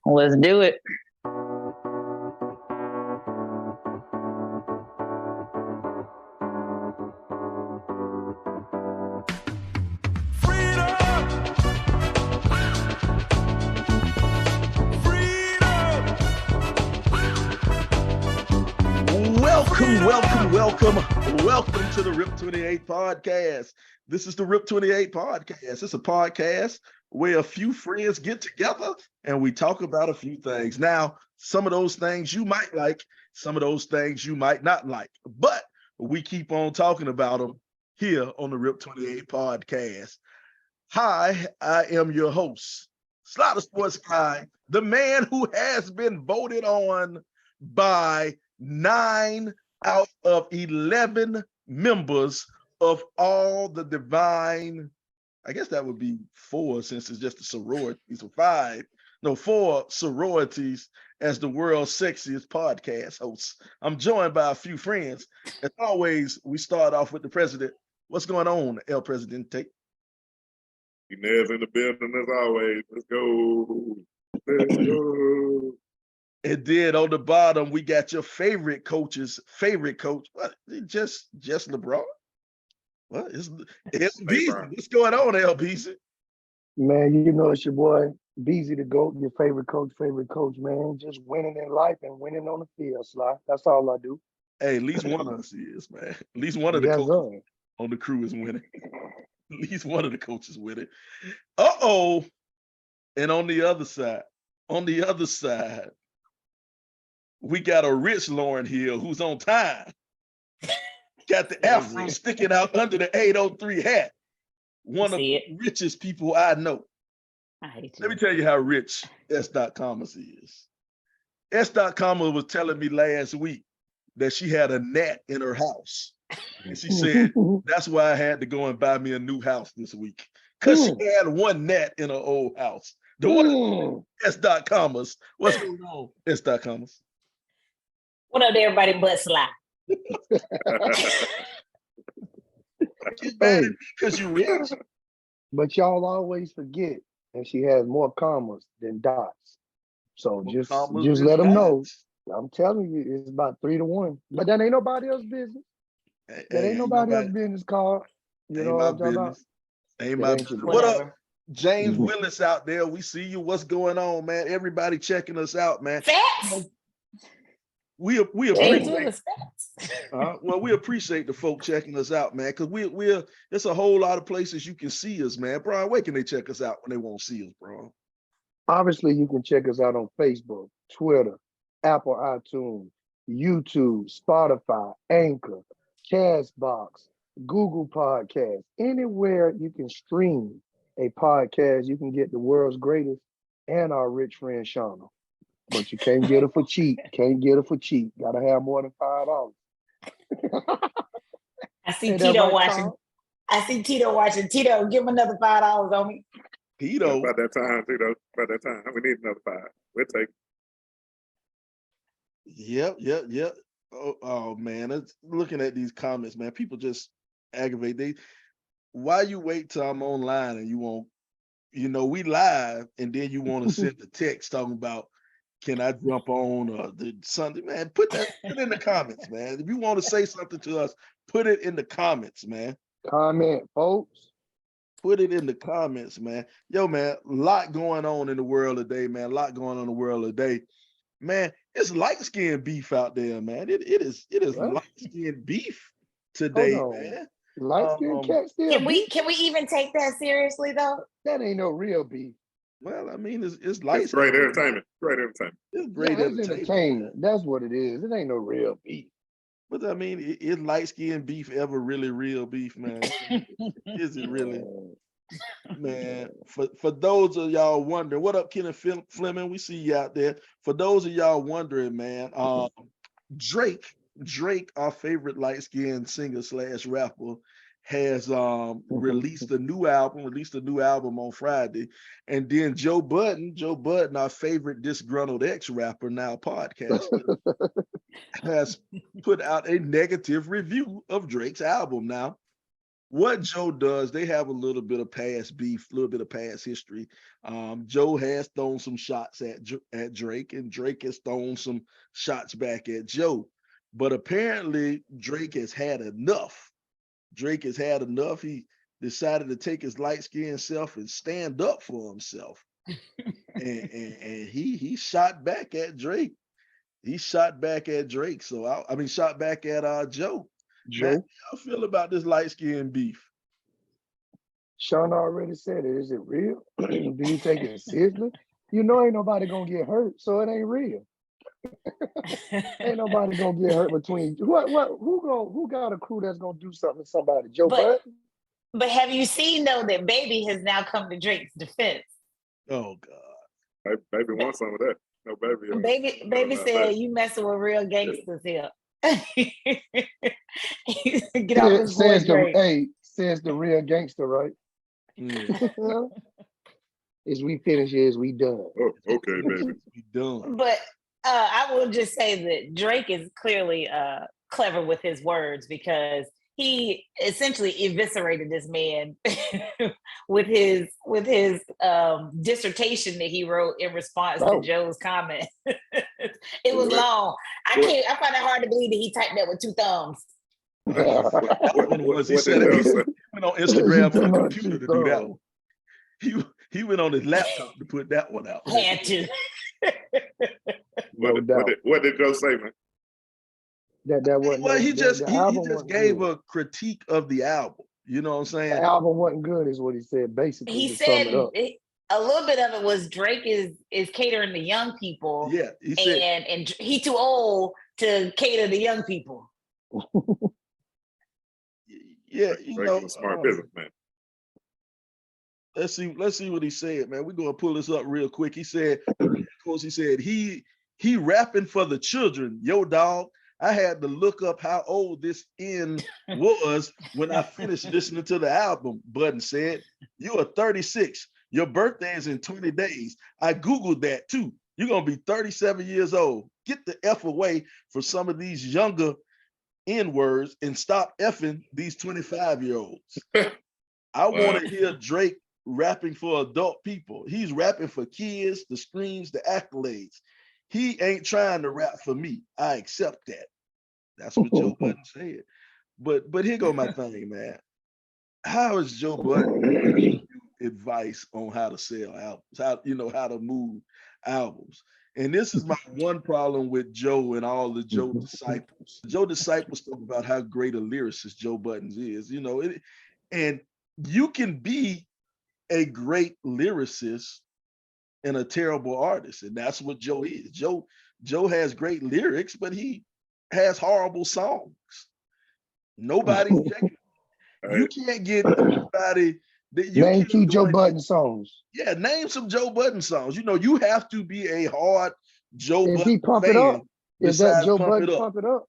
Let's do it. Welcome to the RIP 28 podcast. This is the RIP 28 podcast. It's a podcast where a few friends get together and we talk about a few things. Now, some of those things you might like, some of those things you might not like, but we keep on talking about them here on the RIP 28 podcast. Hi, I am your host, Slaughter Sports Guy, the man who has been voted on by 9 out of 11 members of all the divine, I guess that would be 4 since it's just a sorority, so 4 sororities as the world's sexiest podcast hosts. I'm joined by a few friends. As always, we start off with the president. What's going on, El Presidente? Inez in the building as always. Let's go. Let's go. And then on the bottom, we got your favorite coach's favorite coach. What? Just LeBron? What? It's Beasley. What's going on, LBC? Man, you know it's your boy, Beasley the GOAT, your favorite coach, man. Just winning in life and winning on the field, Sly. That's all I do. Hey, at least one of us is, man. At least one of the coaches on the crew is winning. At least one of the coaches winning. Uh-oh. And on the other side, we got a rich Lauren Hill who's on time. Got the afro sticking out under the 803 hat. One of the richest people I know. Let me tell you how rich S. Commas is. S. Commas was telling me last week that she had a gnat in her house. And she said, that's why I had to go and buy me a new house this week. Because she had one gnat in her old house. The one S. Commas. What's going on, S. Commas? What up to everybody but Sly? Because you rich. But y'all always forget that she has more commas than dots. So just let them know. I'm telling you, it's about 3-1. But that ain't nobody else's business. That ain't nobody else's business, Carl. You know what I'm talking about? Ain't my business. What up, James Willis out there? We see you. What's going on, man? Everybody checking us out, man. Facts. We appreciate we appreciate the folk checking us out, man, because we're there's a whole lot of places you can see us, man. Brian, where can they check us out when they won't see us, bro? Obviously, you can check us out on Facebook, Twitter, Apple iTunes, YouTube, Spotify, Anchor, Castbox, Google Podcasts. Anywhere you can stream a podcast, you can get the world's greatest and our rich friend Shauna. But you can't get her for cheap. Gotta have more than $5. I see Tito watching. I see Tito watching. Tito, give him another $5 on me. Tito. About that time, Tito. About that time. We need another 5. We'll take it. Yep. Oh man. It's, looking at these comments, man, people just aggravate. Why you wait till I'm online and you won't, we live and then you want to send the text talking about, can I jump on the Sunday? Man, put it in the comments, man. If you want to say something to us, put it in the comments, man. Comment, folks. Put it in the comments, man. Yo, man, a lot going on in the world today, man. Man, it's light-skinned beef out there, man. It is light-skinned beef today, man. Light-skinned cat still. Can we even take that seriously though? That ain't no real beef. Well, I mean, it's light. It's great entertainment. It's great entertainment. That's what it is. It ain't no real beef. But I mean, is light-skinned beef ever really real beef, man? Is it really? Man, for those of y'all wondering, what up, Kenneth Fleming? We see you out there. For those of y'all wondering, man, Drake, our favorite light-skinned singer/rapper, has released a new album on Friday. And then Joe Budden, our favorite disgruntled ex-rapper, now podcaster, has put out a negative review of Drake's album. Now, what Joe does, they have a little bit of past beef, a little bit of past history. Joe has thrown some shots at Drake, and Drake has thrown some shots back at Joe. But apparently, Drake has had enough. Drake has had enough. He decided to take his light-skinned self and stand up for himself. and he shot back at Drake. He shot back at Drake. So I mean, shot back at Joe. Joe, Man, how you feel about this light-skinned beef? Sean already said it. Is it real? Do you take it seriously? You know, ain't nobody gonna get hurt, so it ain't real. Ain't nobody gonna get hurt between who got a crew that's gonna do something to somebody? Joe Budden? But have you seen though that Baby has now come to Drake's defense? Oh God. Baby wants some of that. No, baby. Baby said you messing with real gangsters here. Get off his boy Drake. Says the real gangster, right? Is we finish, is we done. Oh, okay, baby. We done. But I will just say that Drake is clearly clever with his words, because he essentially eviscerated this man with his dissertation that he wrote in response to Joe's comment. It was long. I find it hard to believe that he typed that with two thumbs. He said he went on Instagram on the computer to do that one. He went on his laptop to put that one out. Had to. What did Joe say, man? That wasn't. Well, he just gave a critique of the album. You know what I'm saying? The album wasn't good, is what he said. Basically, he said a little bit of it was Drake is catering to young people. Yeah, he said, and he too old to cater to young people. Yeah, smart businessman. Let's see what he said, man. We're gonna pull this up real quick. He said, of course, he rapping for the children. Yo, dog, I had to look up how old this N was when I finished listening to the album. Budden said, you are 36. Your birthday is in 20 days. I Googled that too. You're gonna be 37 years old. Get the F away for some of these younger N-words and stop effing these 25-year-olds. I want to hear Drake rapping for adult people. He's rapping for kids, the screams, the accolades. He ain't trying to rap for me. I accept that. That's what Joe Budden said. But here go my thing, man. How is Joe Budden giving you advice on how to sell albums, how to move albums? And this is my one problem with Joe and all the Joe disciples. Joe disciples talk about how great a lyricist Joe Budden is, and you can be a great lyricist and a terrible artist. And that's what Joe is. Joe has great lyrics, but he has horrible songs. Nobody's checking. You can't get anybody that you name two Joe Budden songs. Yeah, name some Joe Budden songs. You have to be a hard Joe Budden he pump fan. It up? Is that Joe Budden pump it up?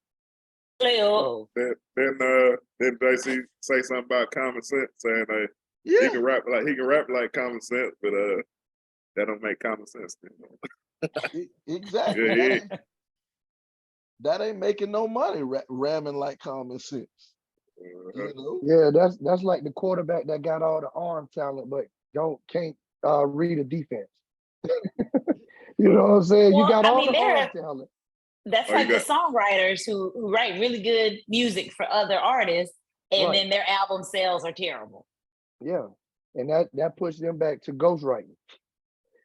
Oh. Then JC say something about common sense, saying he can rap like common sense, but that don't make common sense. Exactly. Yeah. That ain't making no money ramming like common sense. Yeah, that's like the quarterback that got all the arm talent but can't read a defense. You know what I'm saying? Well, you got all the arm talent. That's like the songwriters who write really good music for other artists, and then their album sales are terrible. Yeah, and that pushes them back to ghostwriting.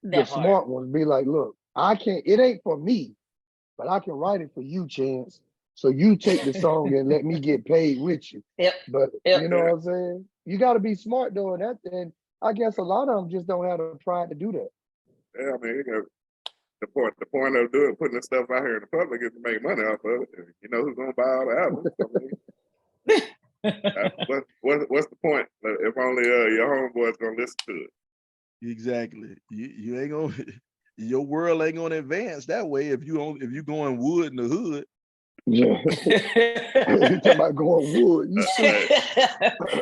The smart ones be like, look, it ain't for me, but I can write it for you, Chance. So you take the song and let me get paid with you. But you know what I'm saying? You got to be smart doing that. And I guess a lot of them just don't have the pride to do that. Yeah, I mean, the point of putting this stuff out here in the public is to make money off of it. You know who's gonna buy all the albums? What's the point? If only your homeboy's gonna listen to it. Exactly. You ain't gonna. Your world ain't gonna advance that way if you going wood in the hood. Yeah. You talking about going wood? You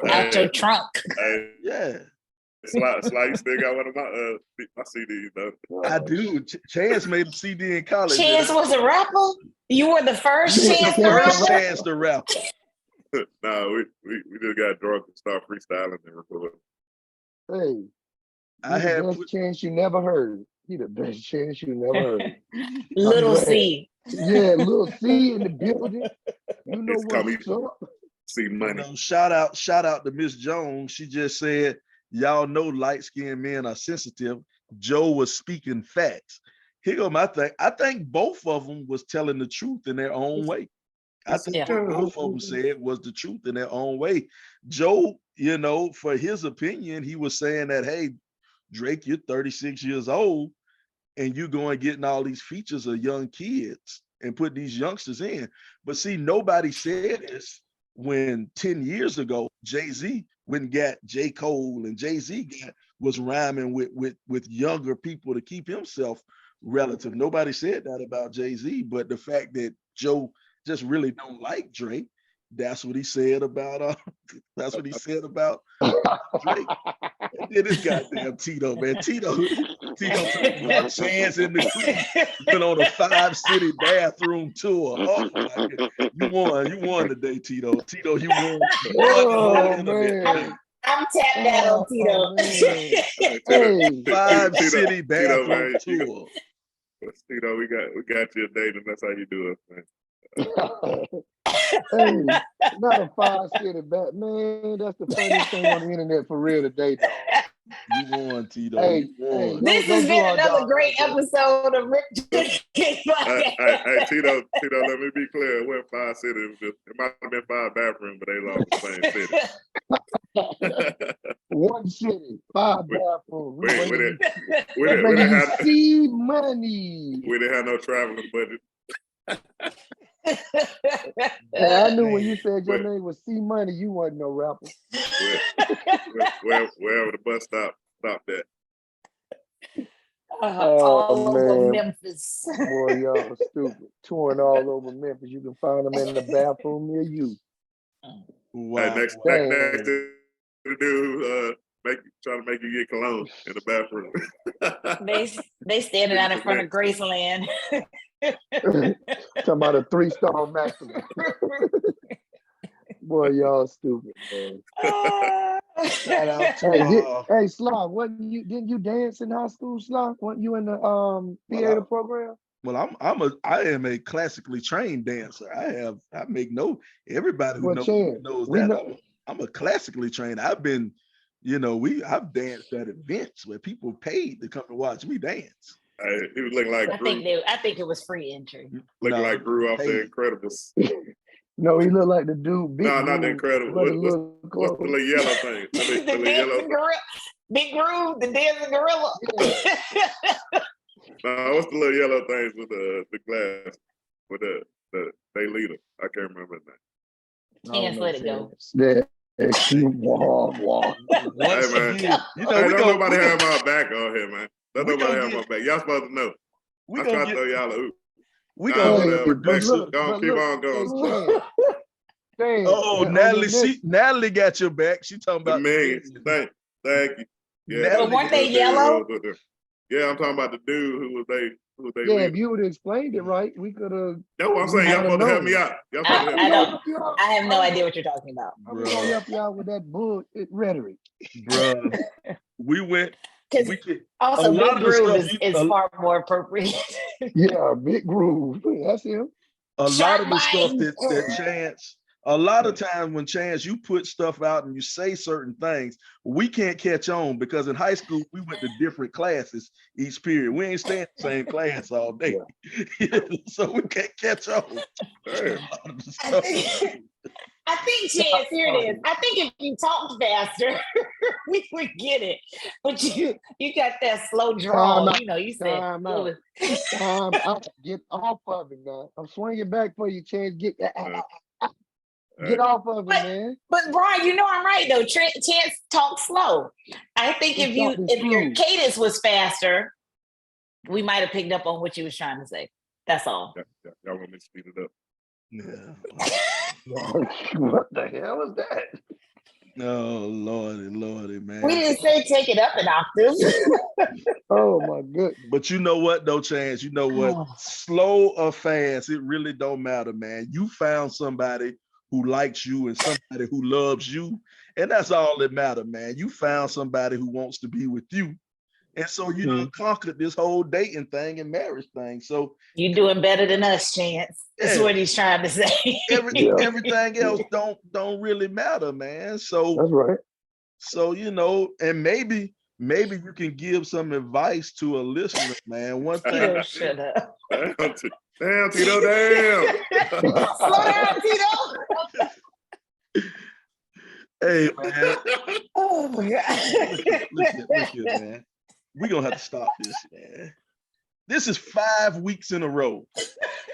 out your trunk. Yeah. Sly, you still got one of my CDs though. I do. Chance made a CD in college. Chance was a rapper. You were the first Chance to rap. Chance to rap. No, we just got drunk and start freestyling and recording. Hey, I he the had best put, chance you never heard. He the best chance you never heard. Little glad. C. Yeah, little C in the building. You know It's coming. what's up. See money. shout out to Miss Jones. She just said, y'all know light-skinned men are sensitive. Joe was speaking facts. Here go my thing. I think both of them was telling the truth in their own way. I think what both of them said was the truth in their own way. Joe, for his opinion, he was saying that, hey, Drake, you're 36 years old and you're going getting all these features of young kids and put these youngsters in. But see, nobody said this when 10 years ago, Jay-Z went and got J. Cole, and Jay-Z was rhyming with younger people to keep himself relative. Nobody said that about Jay-Z, but the fact that Joe just really don't like Drake, that's what he said about Drake. And then this goddamn Tito, man. Tito one chance in the creek, went on a 5-city bathroom tour. Oh my God. You won today, Tito. Tito, you won. Oh, man. I'm tapped out on Tito. Hey, 5-city bathroom tour. Tito, we got you a date, and that's how you do it, man. Hey, not a 5-city back, man. That's the funniest thing on the internet for real today, dog. You won, Tito. Hey, You won. This has been another great episode of Rip Hey, Tito, let me be clear. It wasn't 5 cities. It might have been 5 bathrooms, but they all in the same city. One city, 5 bathrooms. We When didn't you have see money. we didn't have no traveling budget. Hey, I knew when you said your name was C Money, you wasn't no rapper. Wherever the bus stopped at. All over Memphis. Boy, y'all stupid. Touring all over Memphis. You can find them in the bathroom near you. Wow. Hey, next to the dude trying to make you get cologne in the bathroom. They standing out in front of Graceland. Talking about a 3-star maximum. Boy, y'all stupid, man. Shout out to Hey, Slav, didn't you dance in high school, Slav? Weren't you in the theater program? Well, I am a classically trained dancer. Everybody who knows that. I'm a classically trained. I've been, I've danced at events where people paid to come to watch me dance. He was looking like I think it was free entry. Looking like Gru off The Incredibles. No, he looked like the dude. Not The Incredibles. What's the little yellow thing? The dancing gorilla. Big Groove, the dancing gorilla. No, what's the little yellow things with the glass with the they leader? I can't remember his name. Chance, let it go. Yeah. Hey, man. Don't nobody have my back on here, man. Don't nobody have my back. Y'all supposed to know. I'm trying to throw y'all a hoop. We gonna get producer. Keep on going. Oh, Natalie got your back. She talking about the millions. Thank you. Yeah, but weren't they yellow? Yeah, I'm talking about the dude who was they. Yeah, if you would have explained it right, we could have. That's what I'm saying. Y'all supposed to help me out. I have no idea what you're talking about. I'm gonna help you out with that bullshit rhetoric, bro. We went. Also, Big Groove is far more appropriate. Yeah, Big Groove. That's him. A lot of the stuff that Chance. A lot of times when Chance, you put stuff out and you say certain things, we can't catch on because in high school, we went to different classes each period. We ain't staying in the same class all day. Yeah. So we can't catch on. I think, Chance, here it is. I think if you talk faster, we would get it. But you got that slow draw. You said. Time out. Get off of it now. I'm swinging back for you, Chance. Get off of it, man. But Brian, I'm right though. Chance talks slow. I think if your cadence was faster, we might have picked up on what you was trying to say. That's all. Y'all want me to speed it up? Yeah. What the hell is that? Oh, Lordy, man. We didn't say take it up an octave. Oh my goodness. But you know what though, Chance? You know what? Slow or fast, it really don't matter, man. You found somebody who likes you and somebody who loves you. And that's all that matters, man. You found somebody who wants to be with you. And so you done conquered this whole dating thing and marriage thing. So you doing better than us, Chance. That's what he's trying to say. Everything else don't really matter, man. So that's right. So and maybe you can give some advice to a listener, man. One thing. Tito, shut up. Damn, Tito, damn. Slow down, Tito. Hey, man. Oh my God. Listen, man. We're gonna have to stop this, man. This is 5 weeks in a row.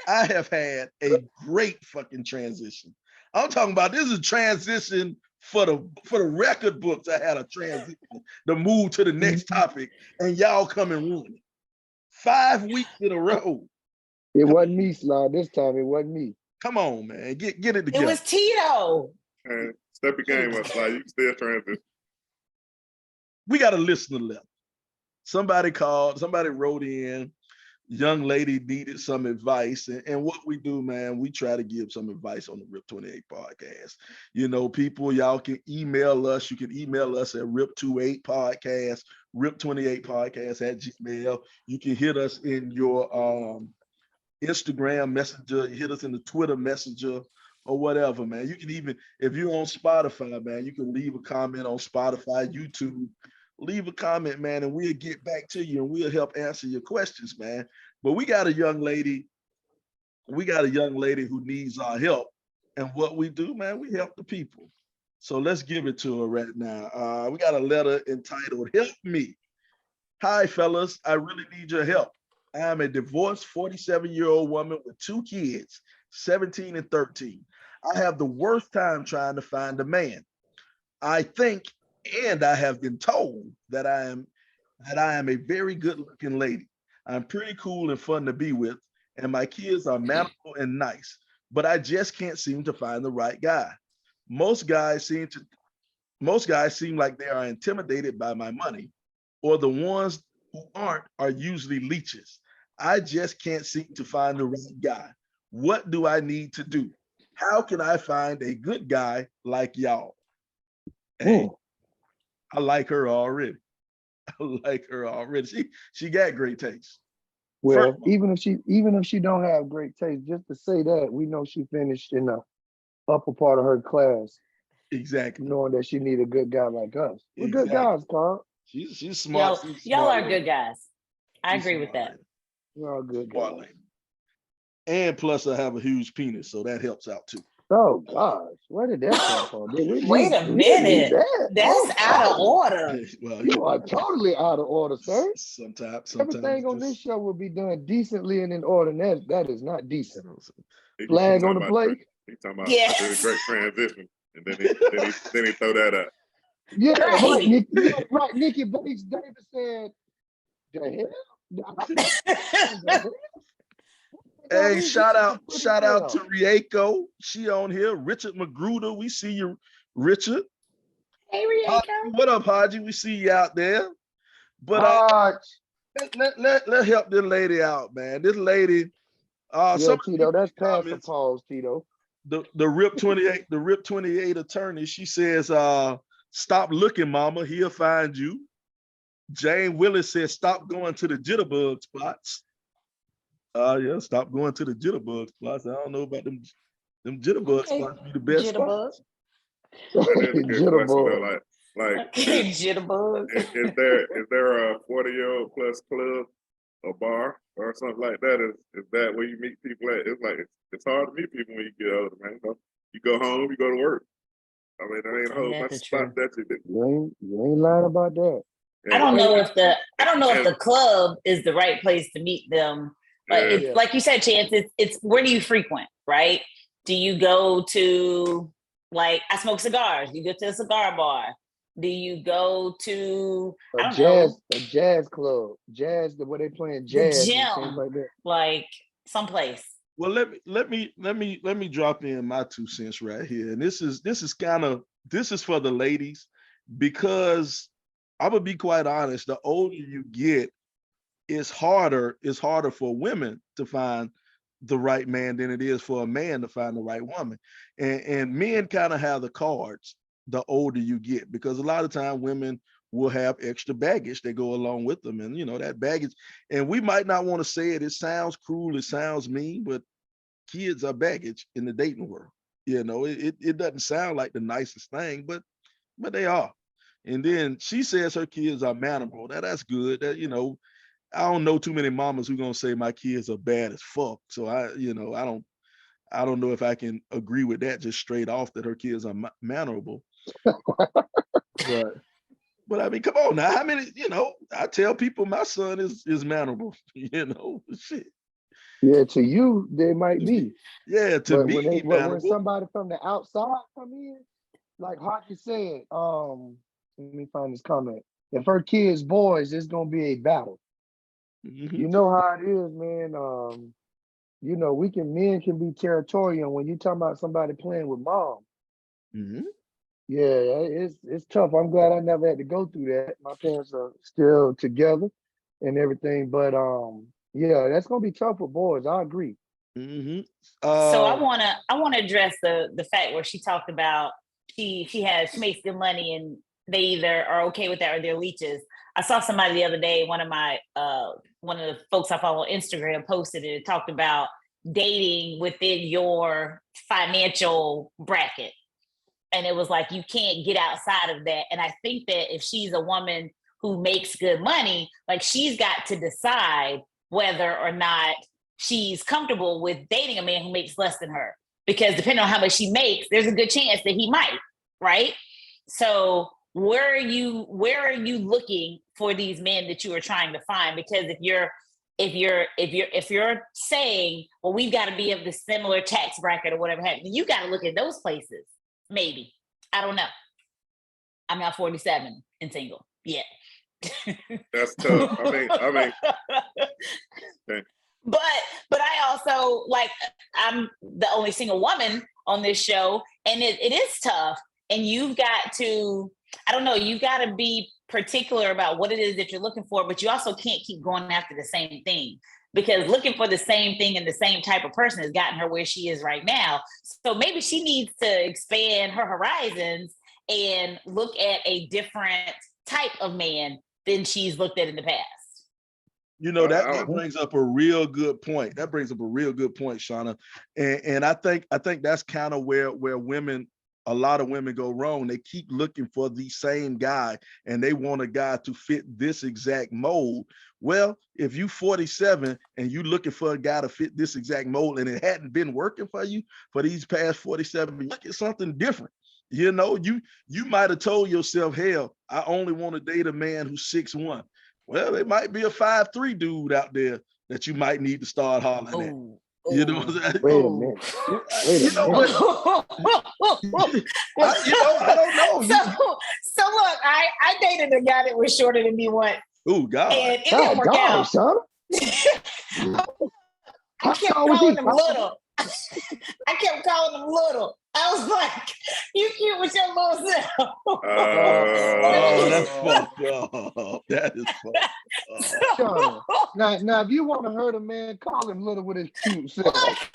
I have had a great fucking transition. I'm talking about this is a transition for the record books. I had a transition to move to the next topic, and y'all come and ruin it. 5 weeks in a row. It wasn't me, Slide. This time it wasn't me. Come on, man. Get it together. It was Tito. Man, step your game up, Slide. You can still transition. We got a listener letter. Somebody wrote in, young lady needed some advice. And what we do, man, we try to give some advice on the RIP 28 podcast. People, y'all can email us. You can email us at RIP28podcast, RIP28podcast at Gmail. You can hit us in your Instagram messenger, hit us in the Twitter messenger or whatever, man. You can even, if you're on Spotify, man, you can leave a comment on Spotify, YouTube. Leave a comment, man, and we'll get back to you and we'll help answer your questions, man. But we got a young lady who needs our help. And what we do, man, we help the people. So let's give it to her right now. We got a letter entitled, Help Me. Hi, fellas. I really need your help. I am a divorced 47-year-old woman with 2 kids, 17 and 13. I have the worst time trying to find a man. I think, and I have been told that I am a very good-looking lady. I'm pretty cool and fun to be with, and my kids are mannerable and nice, but I just can't seem to find the right guy. Most guys seem like they are intimidated by my money, or the ones who aren't are usually leeches. I just can't seem to find the right guy. What do I need to do? How can I find a good guy like y'all? Hey, I like her already. She got great taste. Well, even if she don't have great taste, just to say that, we know she finished in the upper part of her class. Exactly. Knowing that she need a good guy like us. We're good guys, Carl. She's smart. Y'all are good guys. I agree with that. We're all good guys. And plus I have a huge penis, so that helps out too. Oh gosh, where did that come from? Wait a minute. That's out of order. Well, you are totally out of order, sir. Sometimes everything on this show will be done decently and in order. And that is not decent. Flag on the plate. He's talking about a great transition. And then he throw that up. Yeah, right. Nikki Bates Davis said, the hell? Hey, shout out to Rieko. She on here. Richard Magruder. We see you, Richard. Hey, Rieko. What up, Haji? We see you out there. But let help this lady out, man. This lady. Tito, that's past the pause, Tito. The RIP 28 attorney. She says, "Stop looking, mama. He'll find you." Jane Willis says, "Stop going to the jitterbug spots." Stop going to the jitterbug spots. I don't know about them jitterbug spots be the best spots. Jitterbug. Jitterbug. Is there a 40-year-old plus club or bar or something like that? Is that where you meet people at? It's like it's hard to meet people when you get older, man. You go home, you go to work. I mean, there ain't a whole bunch of spots that you do. You ain't lying about that. I don't know if the club is the right place to meet them. But like you said, Chance, it's where do you frequent, right? Do you go to, like, I smoke cigars? Do you go to a cigar bar? Do you go to a jazz club? Where they playing jazz, the gym, and things like that. Like someplace. Well, let me drop in my 2 cents right here. And this is for the ladies, because I'm gonna be quite honest, the older you get, it's harder for women to find the right man than it is for a man to find the right woman. And men kind of have the cards the older you get, because a lot of time women will have extra baggage that go along with them. And, that baggage, and we might not want to say it, it sounds cruel, it sounds mean, but kids are baggage in the dating world. It doesn't sound like the nicest thing, but they are. And then she says her kids are mannerable. That's good. That, I don't know too many mamas who gonna say my kids are bad as fuck. So I don't know if I can agree with that just straight off, that her kids are mannerable. But I mean, come on now. How many? I tell people my son is mannerable. Shit. Yeah, to you they might be. Yeah, to me, when somebody from the outside come in, like Hockey said, let me find this comment. If her kids boys, it's gonna be a battle. Mm-hmm. You know how it is, man. Men can be territorial when you talking about somebody playing with mom. Mm-hmm. Yeah, it's tough. I'm glad I never had to go through that. My parents are still together and everything, but yeah, that's gonna be tough for boys. I agree. Mm-hmm. So I wanna address the fact where she talked about she makes good money and they either are okay with that or they're leeches. I saw somebody the other day, one of the folks I follow on Instagram posted it. It talked about dating within your financial bracket. And it was like, you can't get outside of that. And I think that if she's a woman who makes good money, like, she's got to decide whether or not she's comfortable with dating a man who makes less than her. Because depending on how much she makes, there's a good chance that he might, right? So where are you looking for these men that you are trying to find? Because if you're saying, well, we've got to be of the similar tax bracket or whatever happened, you got to look at those places. Maybe. I don't know. I'm not 47 and single yet. That's tough. I mean. Okay. But I also, like, I'm the only single woman on this show, and it is tough. And you've got to, I don't know, you've got to be particular about what it is that you're looking for, but you also can't keep going after the same thing, because looking for the same thing and the same type of person has gotten her where she is right now. So maybe she needs to expand her horizons and look at a different type of man than she's looked at in the past. That brings up a real good point. That brings up a real good point, Shauna. And I think that's kind of where a lot of women go wrong. They keep looking for the same guy, and they want a guy to fit this exact mold. Well, if you 47 and you looking for a guy to fit this exact mold, and it hadn't been working for you for these past 47, look at something different. You might have told yourself, hell, I only want to date a man who's 6'1". Well, there might be a 5'3" dude out there that you might need to start hollering at. You know what I'm saying? Wait a minute. I don't know. So look, I dated a guy that was shorter than me once. Oh God! And it didn't work out. Son. I kept calling him little. I kept calling him little. I was like, "You cute with your little self." That's fucked up. That is fucked up. Now, if you want to hurt a man, call him little with his cute self.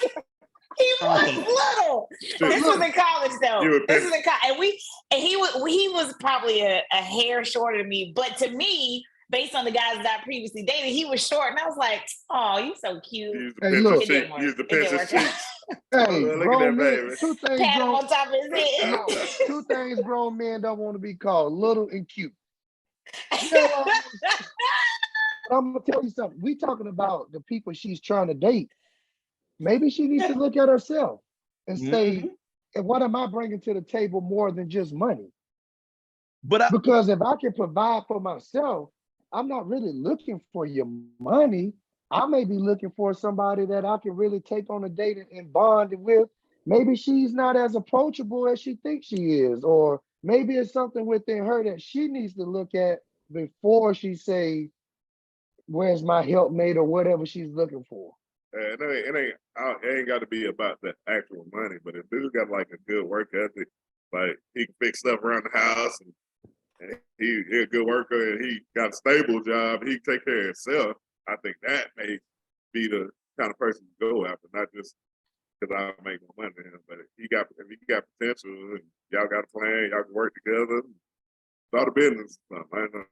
He was little. This was in college, though. This was in college, and he was probably a hair shorter than me. But to me, based on the guys that I previously dated, he was short, and I was like, "Oh, you're so cute." Use the pinch cheeks. Hey, look at that baby. Two things grown men don't want to be called: little and cute. I'm gonna tell you something. We talking about the people she's trying to date. Maybe she needs to look at herself and say, "What am I bringing to the table more than just money?" Because if I can provide for myself, I'm not really looking for your money. I may be looking for somebody that I can really take on a date and bond with. Maybe she's not as approachable as she thinks she is, or maybe it's something within her that she needs to look at before she say, "Where's my helpmate?" or whatever she's looking for. It ain't got to be about the actual money, but if dude got like a good work ethic, like he can fix stuff around the house, and he a good worker, and he got a stable job, he can take care of himself. I think that may be the kind of person to go after, not just because I make more money than him. But if he got potential and y'all got a plan, y'all can work together, start a business. I ain't gonna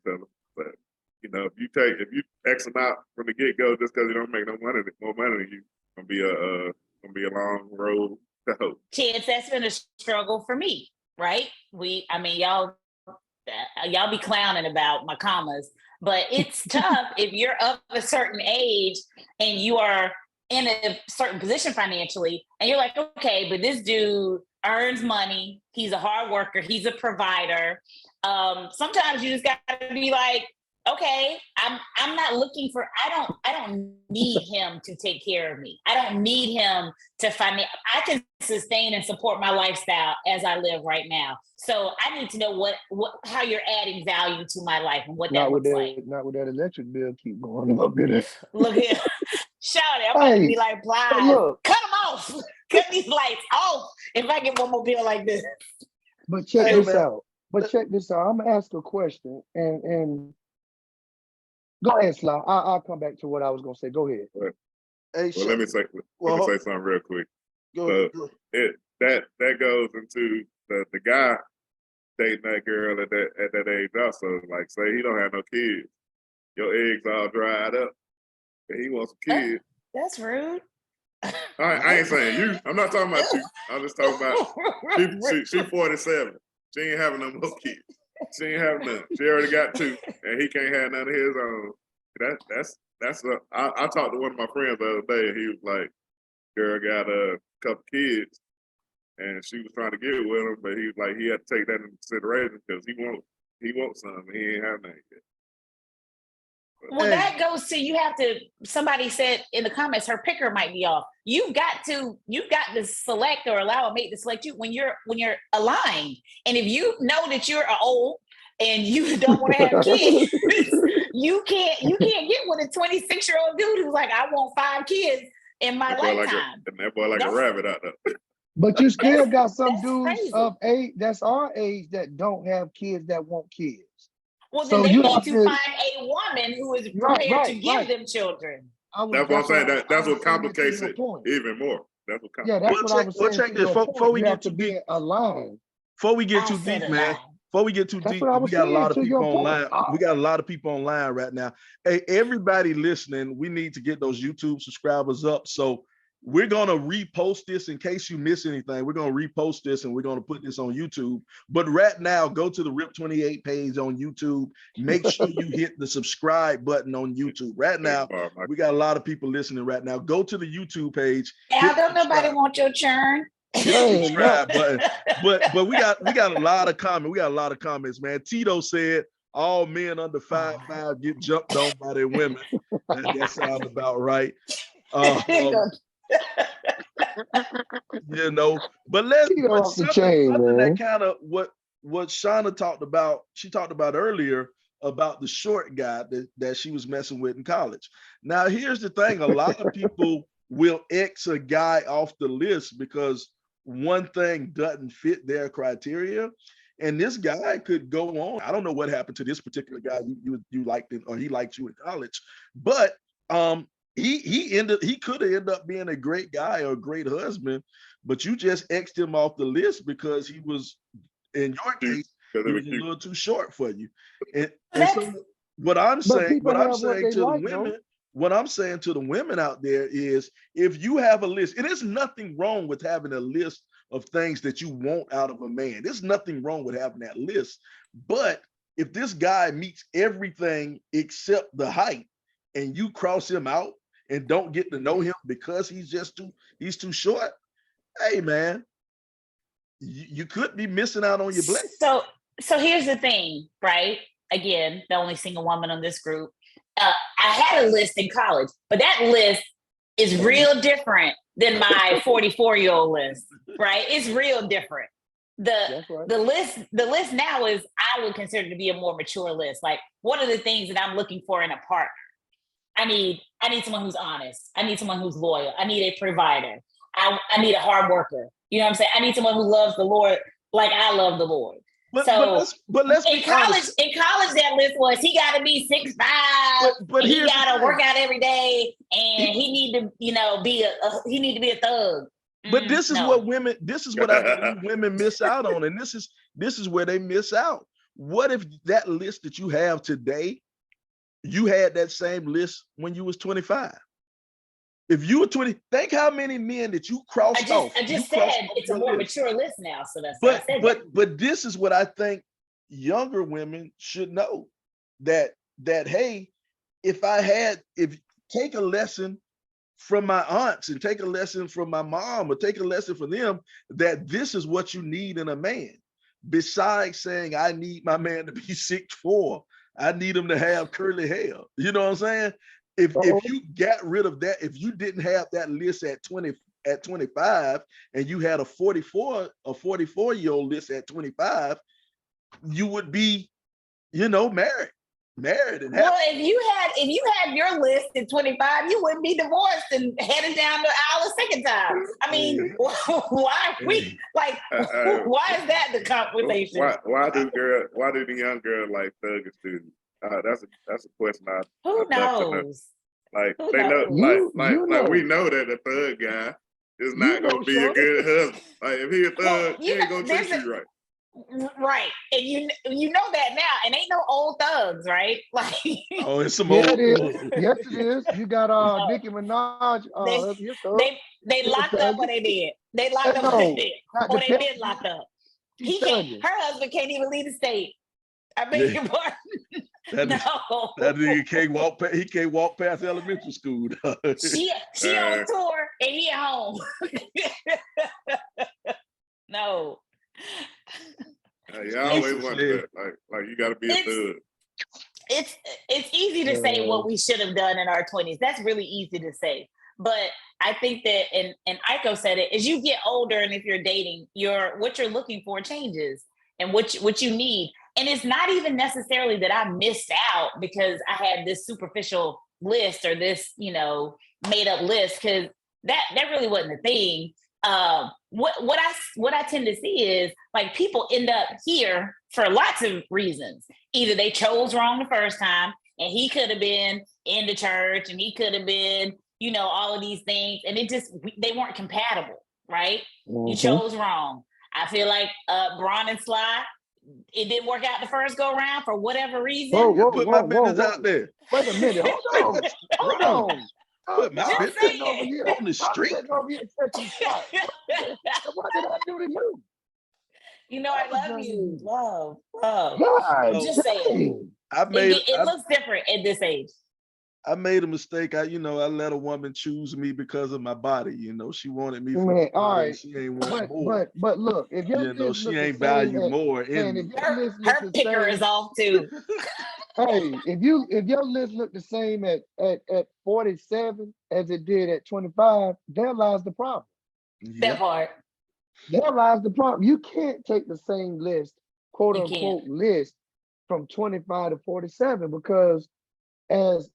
tell him. But you know, if you X him out from the get go just because you don't make more money than you, gonna be a long road to hope. Chance, that's been a struggle for me, right? Y'all be clowning about my commas, but it's tough if you're of a certain age and you are in a certain position financially, and you're like, okay, but this dude earns money. He's a hard worker. He's a provider. Sometimes you just gotta be like, okay, I'm not looking for, I don't need him to take care of me. I don't need him to I can sustain and support my lifestyle as I live right now. So I need to know how you're adding value to my life and what that looks like. Not with that electric bill keep going up there. Look here. Shout it. I'm about to be like, Blythe, cut them off. Cut these lights off if I get one more bill like this. But check this out. I'm gonna ask a question and go ahead, Sly. I'll come back to what I was gonna say. Go ahead. Hey, let me say something real quick. Go ahead. That goes into the guy dating that girl at that age also. Like, say he don't have no kids, your eggs all dried up, and he wants some kids. That's rude. I ain't saying you. I'm not talking about you. I'm just talking about she 47. She ain't having no more kids. She ain't having none. She already got 2, and he can't have none of his own. I talked to one of my friends the other day, and he was like, girl got a couple kids, and she was trying to get with him, but he was like, he had to take that into consideration because he wants some, and he ain't have nothing yet. Well, that goes to somebody said in the comments, her picker might be off. You've got to select or allow a mate to select you when you're aligned. And if you know that you're old and you don't want to have kids, you can't get with a 26-year-old dude who's like, I want 5 kids in my lifetime. That boy like a rabbit out there. But you still got some dudes crazy. Of age that's our age that don't have kids that want kids. Well, then they need to find a woman who is prepared to give them children. That's what I'm saying. That's what complicates it even more. That's what complicates. Yeah, that's what I was saying. Check this before we get too deep. Before we get too deep, man. Before we get too deep, we got a lot of people online. We got a lot of people online right now. Hey, everybody listening, we need to get those YouTube subscribers up. So we're going to repost this in case you miss anything. We're going to repost this and we're going to put this on YouTube. But right now, go to the RIP 28 page on YouTube. Make sure you hit the subscribe button on YouTube. Right now, we got a lot of people listening right now. Go to the YouTube page. I don't nobody want your churn. Subscribe button. But we got a lot of comments. We got a lot of comments, man. Tito said all men under 5'5" get jumped on by their women. That sounds about right. You know, but that kind of what Shauna talked about. She talked about earlier about the short guy that she was messing with in college. Now, here's the thing: a lot of people will X a guy off the list because one thing doesn't fit their criteria, and this guy could go on. I don't know what happened to this particular guy you liked him or he liked you in college, but he could have ended up being a great guy or a great husband, but you just X'd him off the list because he was, in your case, he was a little too short for you. And so what I'm saying to the women out there is, if you have a list, and there's nothing wrong with having a list of things that you want out of a man. There's nothing wrong with having that list. But if this guy meets everything except the height, and you cross him out and don't get to know him because he's too short, hey man, you could be missing out on your blessing. So here's the thing, right? Again, the only single woman on this group. I had a list in college, but that list is real different than my 44-year-old list, right? It's real different. The list now is, I would consider to be a more mature list. Like, what are the things that I'm looking for in a partner? I need someone who's honest. I need someone who's loyal. I need a provider. I need a hard worker. You know what I'm saying? I need someone who loves the Lord like I love the Lord. let's in be college. honest. In college, that list was he got to be 6'5", But he got to work out every day, and he need to, he need to be a thug. But this is what women. This is what I believe women miss out on, and this is where they miss out. What if that list that you have today, you had that same list when you was 25? If you were 20, think how many men that you crossed off. I just said it's a more mature list now, so that's what I said. But this is what I think younger women should know, that hey, if take a lesson from my aunts and take a lesson from my mom or take a lesson from them, that this is what you need in a man. Besides saying I need my man to be 6'4", I need him to have curly hair. You know what I'm saying? If you got rid of that, if you didn't have that list at 25 and you had a 44-year-old list at 25, you would be, married and happy. Well, if you had your list at 25, you wouldn't be divorced and headed down the aisle a second time. I mean, why why is that the conversation? Why do the young girl like thuggish students? That's a question. Who knows? Like Who they knows? know, like we know that the thug guy is not gonna be a good husband. Like if he a thug, he ain't gonna treat you right. Right, and you know that now, and ain't no old thugs, right? Like, it's some yes, old. Yes, it is. You got Nicki Minaj. They locked up what they did. They locked up what they did. Or they been locked up. Her husband can't even leave the state. I beg your pardon. That nigga can't walk. He can't walk past elementary school. She on tour and he at home. No. You always want that. Like you got to be a thug. It's easy to say what we should have done in our 20s. That's really easy to say. But I think that, and Aiko said it, as you get older and if you're dating, what you're looking for changes and what you need. And it's not even necessarily that I missed out because I had this superficial list or this, made up list, because that really wasn't a thing. What I tend to see is like people end up here for lots of reasons. Either they chose wrong the first time, and he could have been in the church, and he could have been, all of these things, and they weren't compatible, right? Mm-hmm. You chose wrong. I feel like Braun and Sly, it didn't work out the first go round for whatever reason. Put my business out there. Wait a minute. Hold on. Put my business over here on the street. What did I do to you? I love you. Love. God, just saying. It looks different at this age. I made a mistake. I let a woman choose me because of my body. She wanted me. Man, all right. She ain't want more. But look, if she ain't value more. Her picker is off too. Hey, if your list look the same at 47 as it did at 25, there lies the problem. That part. There lies the problem. You can't take the same list, quote unquote list, from 25 to 47, because as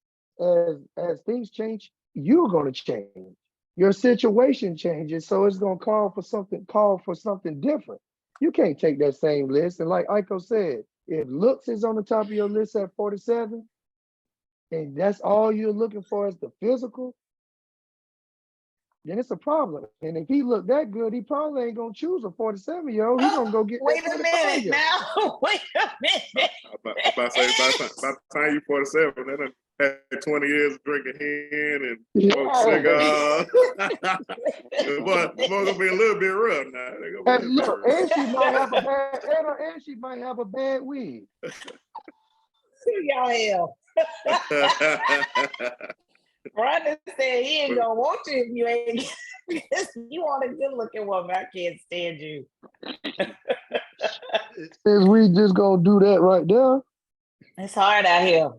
things change, you're going to change. Your situation changes, so it's going to call for something different. You can't take that same list. And like Aiko said, if looks is on the top of your list at 47, and that's all you're looking for is the physical, then it's a problem. And if he looked that good, he probably ain't gonna choose a 47-year-old. He's gonna go get. Wait a minute now. Wait a minute. I'm about to say, by the time you're 47, then I had 20 years of drinking hen and smoke cigars. It's gonna be a little bit rough now. And look, and she might have a bad wig. Y'all hell. Brandon said he ain't gonna want you if you ain't. You want a good looking woman. I can't stand you. Is we just gonna do that right there? It's hard out here.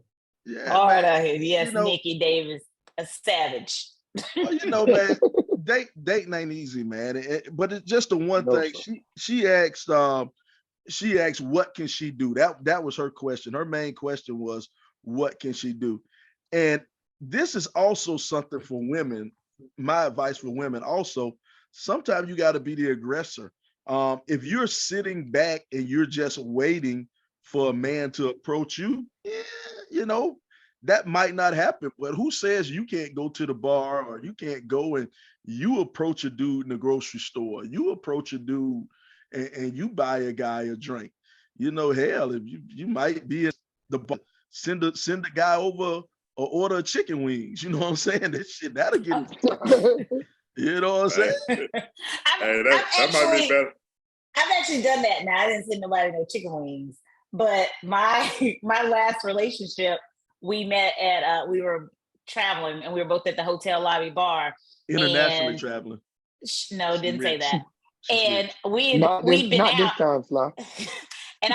Yeah, hard out here. Yes, Nikki Davis, a savage. Well, man, dating ain't easy, man. But it's just the one thing. She asked, what can she do? That was her question. Her main question was, what can she do? And this is also something for women. My advice for women also, sometimes you got to be the aggressor. If you're sitting back and you're just waiting for a man to approach you, you know, that might not happen. But who says you can't go to the bar, or you can't go and you approach a dude in the grocery store, you approach a dude and you buy a guy a drink? You know, hell, if you might be in the bar, send a guy over or order a chicken wings. You know what I'm saying? That shit, that'll get it. You know what I'm saying? That might be better. I've actually done that now. I didn't send nobody no chicken wings. But my last relationship, we met at we were traveling and we were both at the hotel lobby bar. Internationally traveling. No, didn't say that. And we'd been not out. This time, Sly. And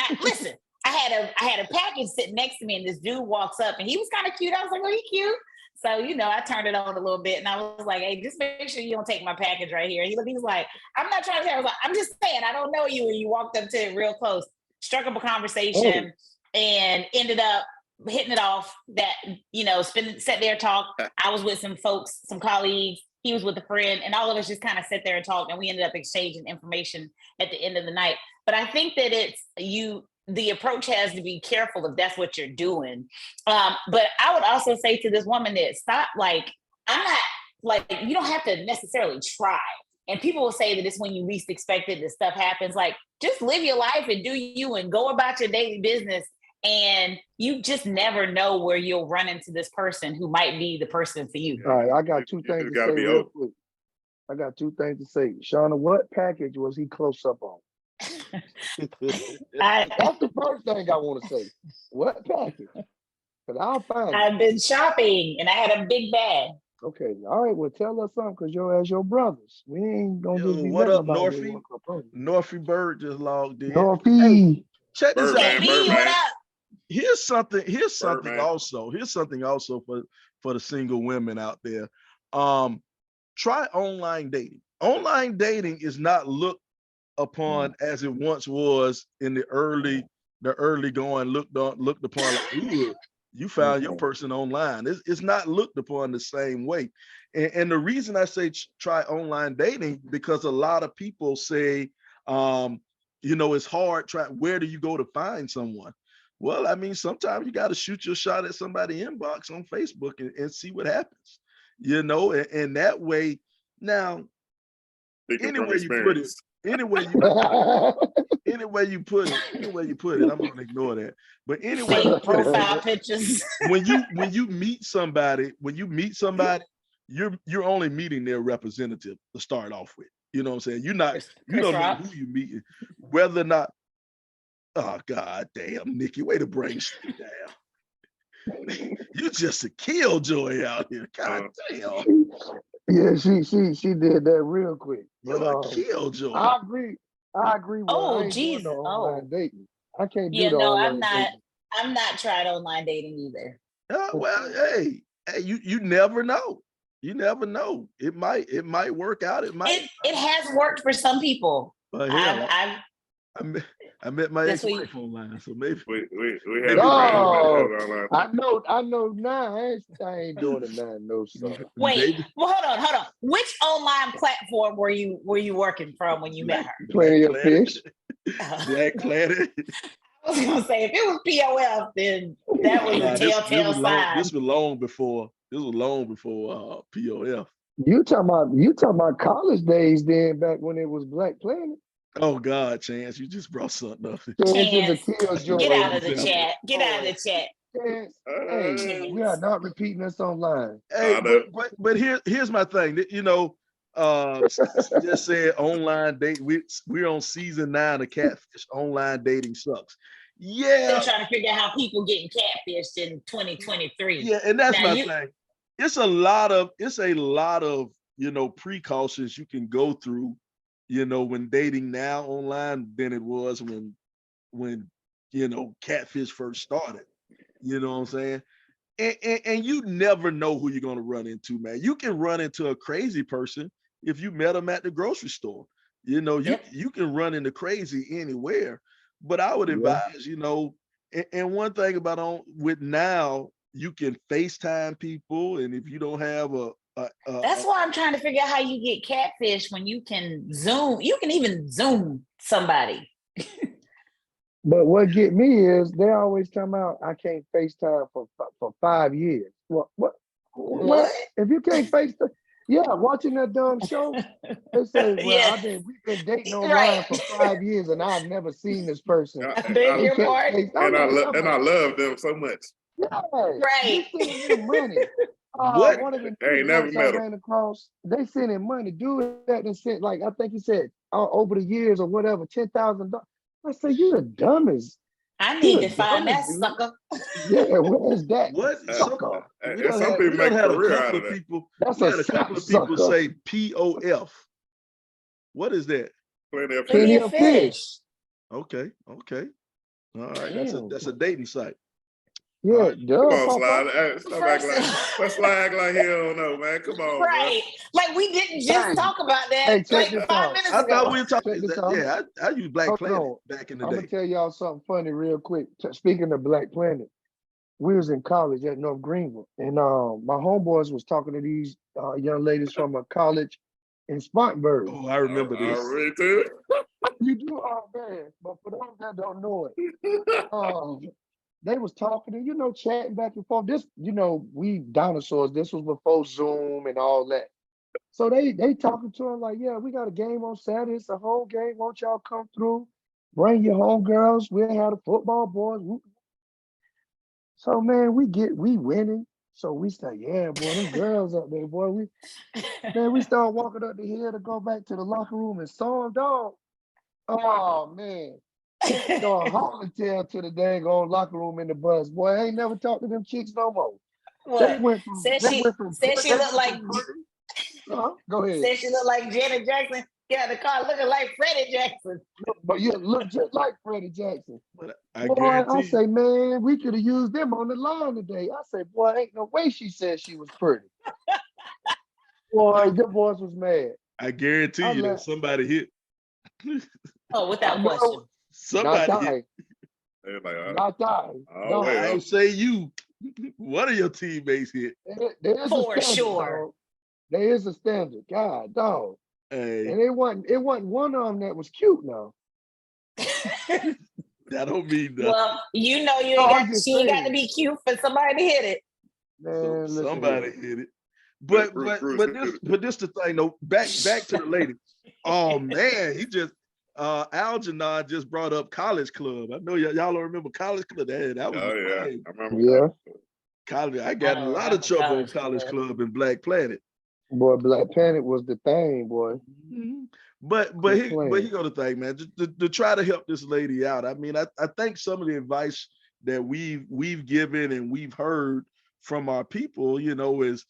I had a package sitting next to me, and this dude walks up, and he was kind of cute. I was like, oh, he cute. So, you know, I turned it on a little bit, and I was like, hey, just make sure you don't take my package right here. He was like, I'm not trying to tell you. I'm just saying, I don't know you. And you walked up to it real close, struck up a conversation, and ended up hitting it off. That, you know, sat there, talk. I was with some folks, some colleagues. He was with a friend, and all of us just kind of sat there and talked, and we ended up exchanging information at the end of the night. But I think that the approach has to be careful if that's what you're doing. But I would also say to this woman that stop, like, I'm not, like, you don't have to necessarily try. And people will say that it's when you least expect it that stuff happens. Like, just live your life and do you and go about your daily business. And you just never know where you'll run into this person who might be the person for you. All right, I got two things to say real quick. I got two things to say. Shauna, what package was he close up on? That's the first thing I want to say. What package? Because I'll find it. I've been shopping and I had a big bag. Okay, all right. Well, tell us something, because you're as your brothers. We ain't gonna just be what up, Norfie? Norfie Bird just logged in. Norfie, hey, check this out. What up? Here's something also for the single women out there. Try online dating. Online dating is not looked upon as it once was in the early going, looked upon like, ooh, you found your person online. It's not looked upon the same way. And the reason I say try online dating, because a lot of people say, you know, it's hard. Where do you go to find someone? Well, I mean, sometimes you got to shoot your shot at somebody's inbox on Facebook and see what happens, you know, and that way. Now, anyway you put it, I'm gonna ignore that. But anyway, you put profile pictures. when you meet somebody, you're only meeting their representative to start off with. You know what I'm saying? You don't know who you meet, whether or not. Oh, God damn, Nikki, way to bring shit down. You just a killjoy out here. God damn. Yeah, she did that real quick. You're a killjoy. I agree. Oh, Jesus. Dating. I can't do I'm not trying online dating either. Well, hey, you never know. You never know. It might work out. It might. It has worked for some people. I met my ex-wife online, so maybe we had. I know now. I ain't doing it now. No, sir. Wait, well, hold on. Which online platform were you working from when you met her? Plenty of fish. Black Planet. I was gonna say, if it was POF, then that was a telltale sign. This was long before POF. You talking about college days then, back when it was Black Planet. Oh God, Chance, you just brought something up. Chance, get out of the chat. Get out of the chat. Chance, hey, we are not repeating this online. Hey, but here's my thing. You know, just said online date. We're on season 9 of Catfish. Online dating sucks. Yeah. Still trying to figure out how people getting catfished in 2023. Yeah, and that's my thing. It's a lot of you know, precautions you can go through, you know, when dating now online than it was when you know, Catfish first started. You know what I'm saying? And you never know who you're going to run into, man. You can run into a crazy person if you met them at the grocery store. You know, you can run into crazy anywhere. But I would advise, you know, and one thing about with now, you can FaceTime people, and if you don't have That's why I'm trying to figure out how you get catfish when you can Zoom. You can even Zoom somebody. But what get me is they always come out. I can't FaceTime for 5 years. What? If you can't FaceTime, yeah, watching that dumb show. They say, well, Yes. we've been dating online Right. for 5 years, and I've never seen this person. I beg your pardon. And I love them so much. Yeah, Right. they sending him money. What? One of the They ain't never I met him. ran across, they sent him money. Dude that and sent, like, I think he said over the years or whatever, $10,000. I say, you the dumbest. I need You to the find that dumbest, dude. sucker. Yeah, where's that? What? Sucker. And We done some had, people we make done a had a career out couple of of that. people. That's We a had a couple of people sucker. say POF. What is that? Plenty of Plenty people. of fish. Okay. All right. Damn. That's a dating site. Yeah, All right. Come on, Papa. Slide. Hey, stop acting let's act like he don't know, man. Come on, Right. Like we didn't just Hey. talk about that Hey, check like this 5 out. minutes I thought ago. we were talking. Check this out. Yeah, I used Black Hold Planet on. back in the I'm day. gonna tell y'all something funny real quick. Speaking of Black Planet, we was in college at North Greenville, and my homeboys was talking to these young ladies from a college in Spartanburg. Oh, I remember I this. really do. You do all bad, but for those that don't know it, they was talking and chatting back and forth. This, we dinosaurs. This was before Zoom and all that. So they talking to him like, yeah, we got a game on Saturday. It's a whole game. Won't y'all come through? Bring your homegirls. We'll have the football boys. So man, we winning. So we say, yeah, boy, them girls up there, boy. We start walking up the hill to go back to the locker room and saw them, dog. Oh man. Start hauling tail to the dang old locker room in the bus. Boy, I ain't never talked to them chicks no more. They What? went from Said she looked like Go ahead. said she looked like Janet Jackson. Got the car looking like Freddie Jackson. But you look just like Freddie Jackson. But I Boy, guarantee I you, say, man, we could have used them on the line today. I say, boy, ain't no way she said she was pretty. Boy, the boys was mad. I guarantee you that somebody hit. Oh, without I know. question. Not Somebody hit. die. They're like, Not die. oh, No, wait, I don't say you. One of your teammates hit. there is For a standard, sure. dog. There is a standard. God, dog. Hey, And it wasn't one of them that was cute now. that don't mean nothing. Well, you ain't I'm got just she ain't got to saying. be cute for somebody to hit it. Man, So listen somebody here. hit it. But Bruce this the thing though. Back to the lady. Oh man, he just Algernon just brought up College Club. I know y'all don't remember College Club. That was oh, the yeah. thing. I remember. Yeah. College. I got in a don't lot of remember trouble on College College Club. Club and Black Planet. Boy, Black Planet was the thing, boy. Mhm. But Quit here playing. go the thing, man. To try to help this lady out. I mean, I think some of the advice that we've given and we've heard from our people, is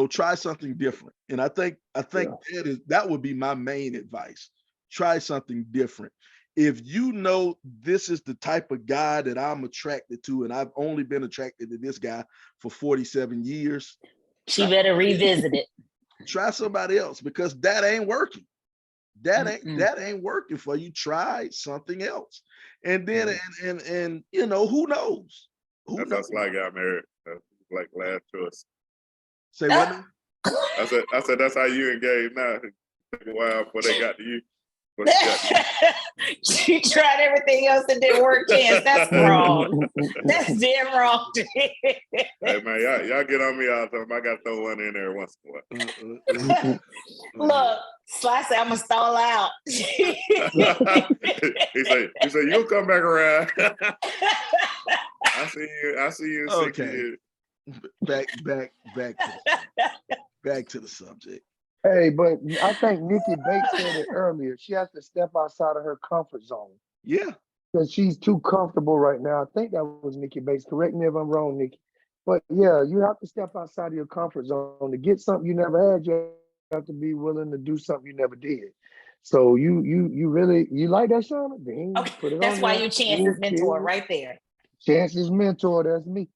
try something different. And I think that would be my main advice. Try something different. If you know this is the type of guy that I'm attracted to, and I've only been attracted to this guy for 47 years, She better revisit it. try somebody else because that ain't working. That ain't working for you. Try something else. And then and who knows? That's how Sly got married. That's like last choice. Say what? now? I said that's how you engage now. It took a while before they got to you. But she got to you. She tried everything else that didn't work. Chance, that's wrong. That's dead wrong. Hey man, y'all get on me all the time. I got to throw one in there once in a while. Look, Sly said I'm gonna stall out. he said you'll come back around. I see you in 6 years. Back to the subject. Hey, but I think Nikki Bates said it earlier. She has to step outside of her comfort zone Yeah. because she's too comfortable right now. I think that was Nikki Bates. Correct me if I'm wrong, Nikki. But yeah, you have to step outside of your comfort zone to get something you never had. You have to be willing to do something you never did. So you really like that, Shauna? Then Okay, put it that's on why there. you Chance's mentor right there. Chance's mentor, that's me.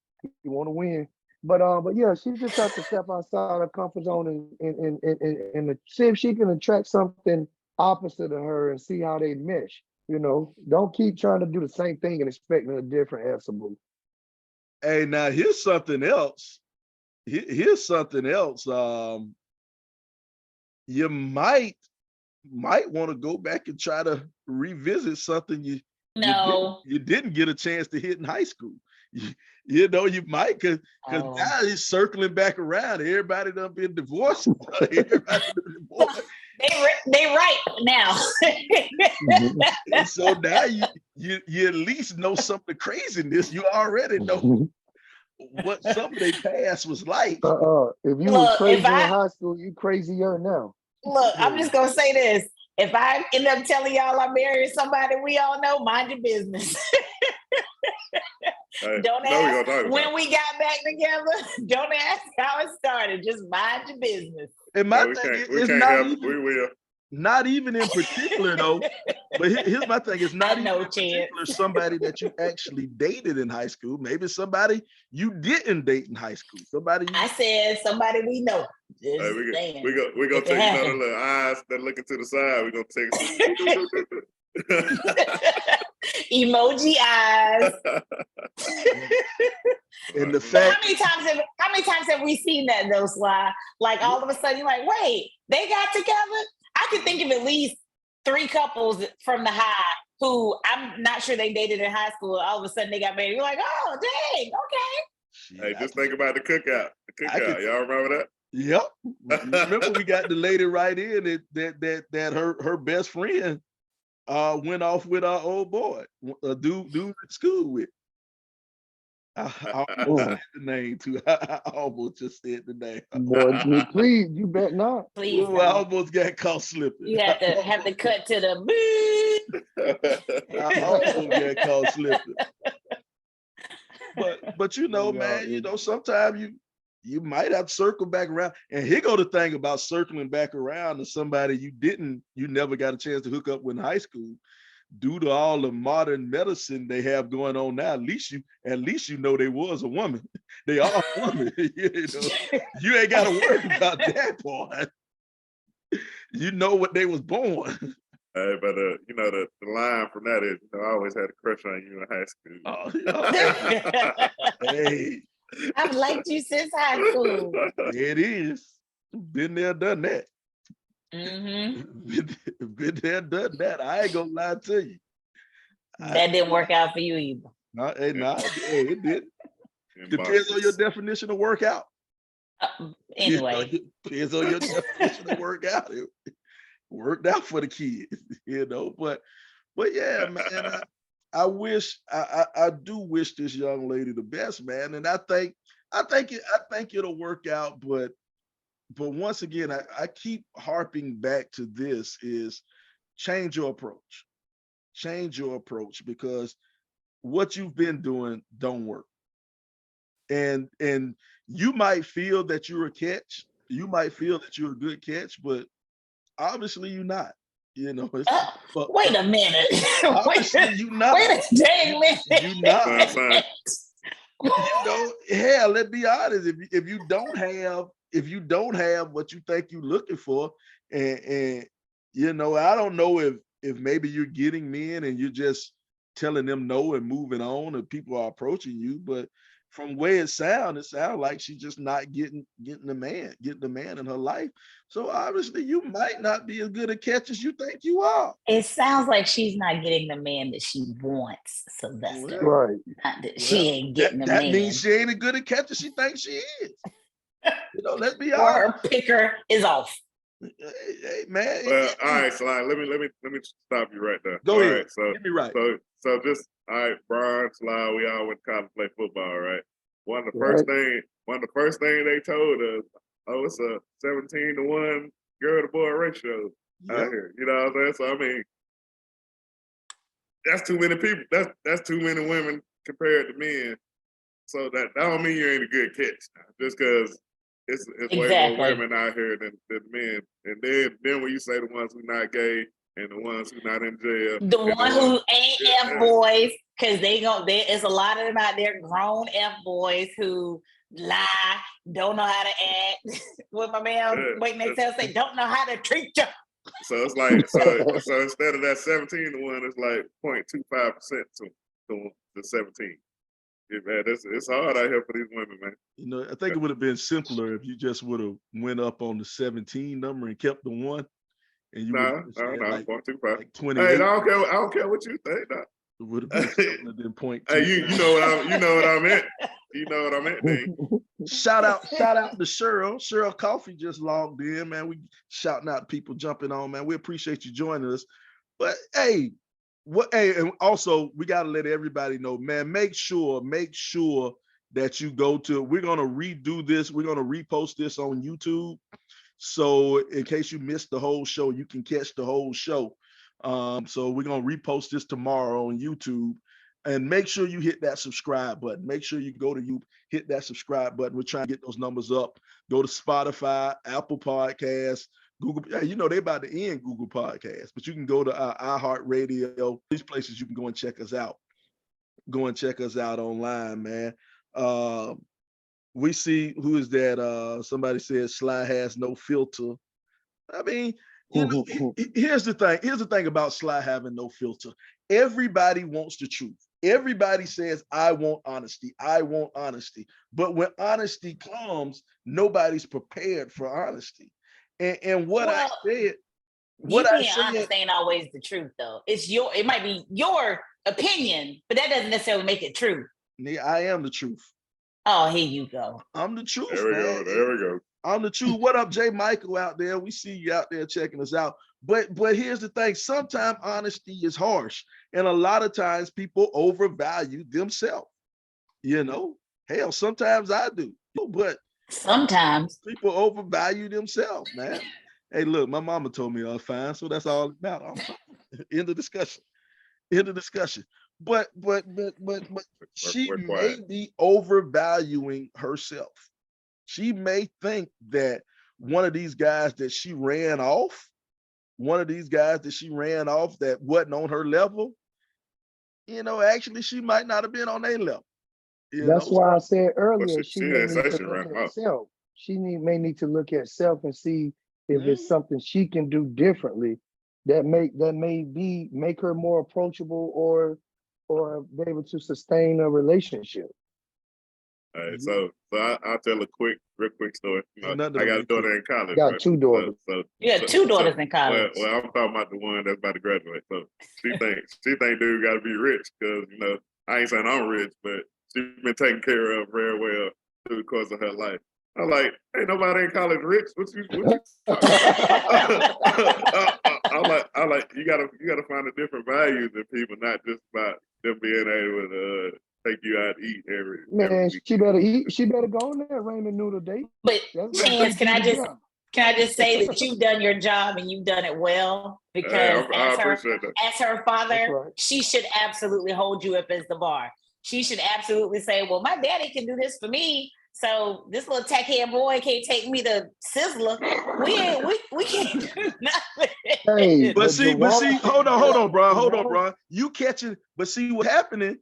You want to win. But yeah, she just has to step outside her comfort zone and see if she can attract something opposite of her and see how they mesh. Don't keep trying to do the same thing and expecting a different answer. Hey, now here's something else here's something else. You might want to go back and try to revisit something you didn't get a chance to hit in high school. You know, you might, because now it's circling back around. Everybody done been divorced. Everybody been divorced. They right now. And so now you at least know some of the craziness. You already know what some of their past was like. If you were crazy in high school, you crazier now. Look, I'm just gonna say this. If I end up telling y'all I married somebody we all know, mind your business. Don't ask when we got back together. Don't ask how it started. Just mind your business. And my thing is not even in particular though. But here's my thing: it's not even in particular somebody that you actually dated in high school. Maybe somebody you didn't date in high school. I said somebody we know. We're gonna take the little eyes that looking to the side. We're gonna take emoji eyes. And the fact, how many times have we seen that though, Sly? Like all of a sudden you're like, wait, they got together? I could think of at least 3 couples from the high who I'm not sure they dated in high school. All of a sudden they got married. You're like, oh, dang, okay. Hey, just think about the cookout. Y'all remember that? Yep. Remember we got the lady right in that her best friend went off with our old boy, a dude at school with. I almost said the name too. I almost just said the name. Boy, please, you bet not. Please, I almost got caught slipping. You have to cut to the I almost got caught slipping. But you know, man, you know, sometimes you might have to circle back around. And here go the thing about circling back around to somebody you never got a chance to hook up with in high school. Due to all the modern medicine they have going on now, at least you know they was a woman. They are a woman. You know, you ain't got to worry about that part. You know what they was born. Hey, but you know the line from that is, you know, I always had a crush on you in high school. Hey, I've liked you since high school. It is. Been there, done that. Mm-hmm. Been there, done that. I ain't gonna lie to you. That didn't work out for you either. It didn't. Depends on your definition of workout. Anyway, it depends on your definition of workout. It worked out for the kids, you know. But yeah, man. I do wish this young lady the best, man. And I think it'll work out, but once again, I keep harping back to this is change your approach. Change your approach, because what you've been doing don't work. And you might feel that you're a catch. You might feel that you're a good catch, but obviously you're not. You know, wait a minute. Obviously you're not. Wait a dang minute. You're not. You know, hell, let's be honest. If you don't have what you think you're looking for, and you know, I don't know if maybe you're getting men and you're just telling them no and moving on, and people are approaching you, but from the way it sounds like she's just not getting the man in her life. So obviously you might not be as good a catch as you think you are. It sounds like she's not getting the man that she wants, Sylvester. Right. Not that she ain't getting the man. That means she ain't as good a catch as she thinks she is. You know, let's be honest. Or her picker is off. Hey, man. Well, all right, Sly. Let me stop you right there. Go ahead. Right, so get me right. So just all right, Brian, Sly. We all went to college to play football, right? One of the first thing they told us, oh, it's a 17-to-1 girl to boy ratio out here. You know what I'm saying? So I mean, that's too many people. That's too many women compared to men. So that don't mean you ain't a good catch now, just because it's way more women out here than men. And then when you say the ones who not gay and the ones who not in jail, the one who ain't F boys, because there's a lot of them out there, grown F boys who lie, don't know how to act. What my man waiting next to say, don't know how to treat you. So it's like so instead of that 17-to-1, it's like 0.25% to 17. Yeah, man, it's hard out here for these women, man. You know, I think it would have been simpler if you just would have went up on the 17 number and kept the 1, and you would have Nah, 0.25. like 28. Hey, I don't care what you think. Nah. It would have been simpler than 0.2. Hey, you know what I meant. You know what I meant, Dave. Shout out to Cheryl. Cheryl Coffee just logged in, man. We shouting out people jumping on, man. We appreciate you joining us. But hey, and also we got to let everybody know, man, make sure that you go to, we're going to redo this. We're going to repost this on YouTube. So in case you missed the whole show, you can catch the whole show. So we're going to repost this tomorrow on YouTube, and make sure you hit that subscribe button. Make sure you go to you, hit that subscribe button. We're trying to get those numbers up. Go to Spotify, Apple Podcasts, Google. You know, they're about to end Google Podcasts, but you can go to iHeartRadio. These places you can go and check us out. Go and check us out online, man. We see, who is that? Somebody said Sly has no filter. I mean, you know, here's the thing. Here's the thing about Sly having no filter. Everybody wants the truth. Everybody says, I want honesty. I want honesty. But when honesty comes, nobody's prepared for honesty. And what I said, honest ain't always the truth, though. It might be your opinion, but that doesn't necessarily make it true. Yeah, I am the truth. Oh, here you go. I'm the truth. There we go. I'm the truth. What up, Jay Michael out there? We see you out there checking us out. But here's the thing. Sometimes honesty is harsh. And a lot of times people overvalue themselves. You know, hell, sometimes I do. But sometimes people overvalue themselves, man. Hey, look, my mama told me I was fine, so that's all that matters. End of discussion. But she may be overvaluing herself. She may think that one of these guys that she ran off that wasn't on her level, you know, actually she might not have been on their level. That's why I said earlier, she may may need to look at self and see if it's something she can do differently that may make her more approachable or be able to sustain a relationship. All right, so I'll tell a real quick story. You know, I got a daughter in college. Got 2 daughters. You got 2 daughters in college. Well, I'm talking about the one that's about to graduate. So she thinks dude got to be rich because, you know, I ain't saying I'm rich, but she's been taken care of very well through the course of her life. I'm like, ain't nobody in college rich. What you I'm like, you gotta find a different values in people, not just about them being able to take you out to eat every week. She better eat. She better go on that ramen noodle date. But Chance, can I just say that you've done your job and you've done it well? Because as her father, right, she should absolutely hold you up as the bar. She should absolutely say, well, my daddy can do this for me, so this little tech-head boy can't take me to Sizzler. We can't do nothing. Hey, but see, hold on, Brian. You catching, but see what's happening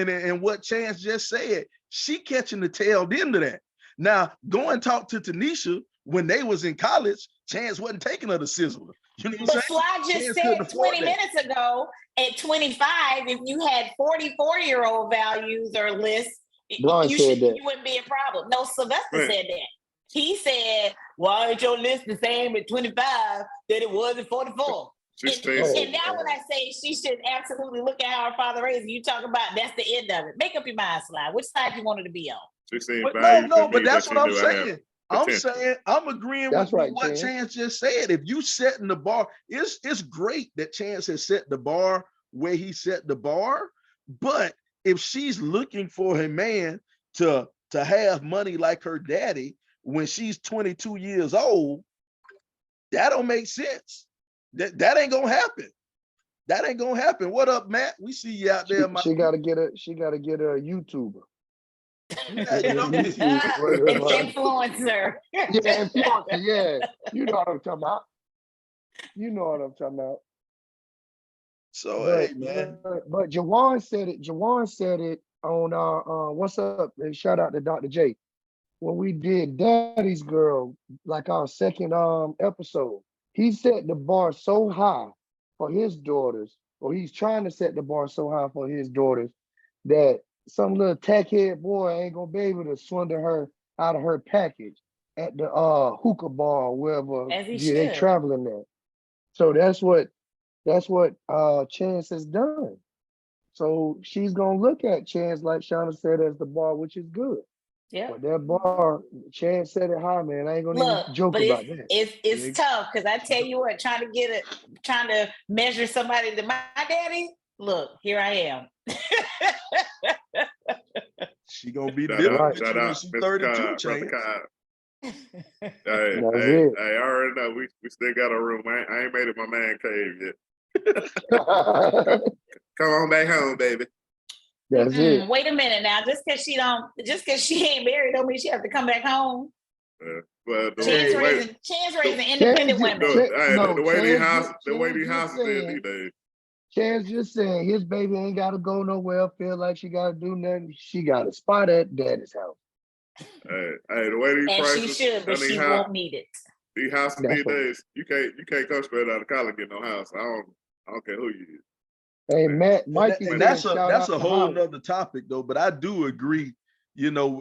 and what Chance just said, she catching the tail end of that. Now, go and talk to Tanisha when they was in college. Chance wasn't taking her to Sizzler. You know what I'm saying? Sly just said 20 minutes ago, at 25, if you had 44-year-old values or lists, you wouldn't be a problem. No, Sylvester said that. He said, why ain't your list the same at 25 that it was at 44? And now when I say she should absolutely look at how her father raised, you talk about that's the end of it. Make up your mind, Sly. Which side you wanted to be on? But that's what I'm saying. I'm agreeing with what Chance just said. If you setting the bar, it's great that Chance has set the bar where he set the bar. But if she's looking for a man to have money like her daddy when she's 22 years old, that don't make sense. That ain't gonna happen. That ain't gonna happen. What up, Matt? We see you out there. She gotta get a YouTuber. Influencer. Yeah, influencer. Yeah, you know what I'm talking about. So hey, man. But Jawan said it on what's up? And shout out to Dr. J. When we did Daddy's Girl, like our second episode, he set the bar so high for his daughters, or he's trying to set the bar so high for his daughters, that some little tackhead boy ain't gonna be able to swindle her out of her package at the hookah bar or wherever As he they should. traveling at. So that's what Chance has done. So she's gonna look at Chance, like Shauna said, as the bar, which is good. Yeah. But that bar, Chance said it high, man. I ain't gonna Look, even joke but about that. it's tough because I tell you what, trying to measure somebody to my daddy. Look, here I am. She gonna be Shout different out, shout when out, she's Mr. 32, Cobb, Brother Chance. Cobb. Hey, That's hey, it. I already know we still got a room. I ain't made it my man cave yet. Come on back home, baby. That's it. Wait a minute now. Just because she ain't married don't mean she have to come back home. Well, Chance raising independent women. The way these Chance houses is these days. Chance just saying his baby ain't gotta go nowhere, feel like she gotta do nothing. She got a spot at daddy's house. Hey, the way these And prices, she should, but she won't need it. These houses That's these right. days, you can't come straight out of college and get no house. I don't care who you is. Hey, Matt, Mikey, And that's that's a whole nother topic though. But I do agree,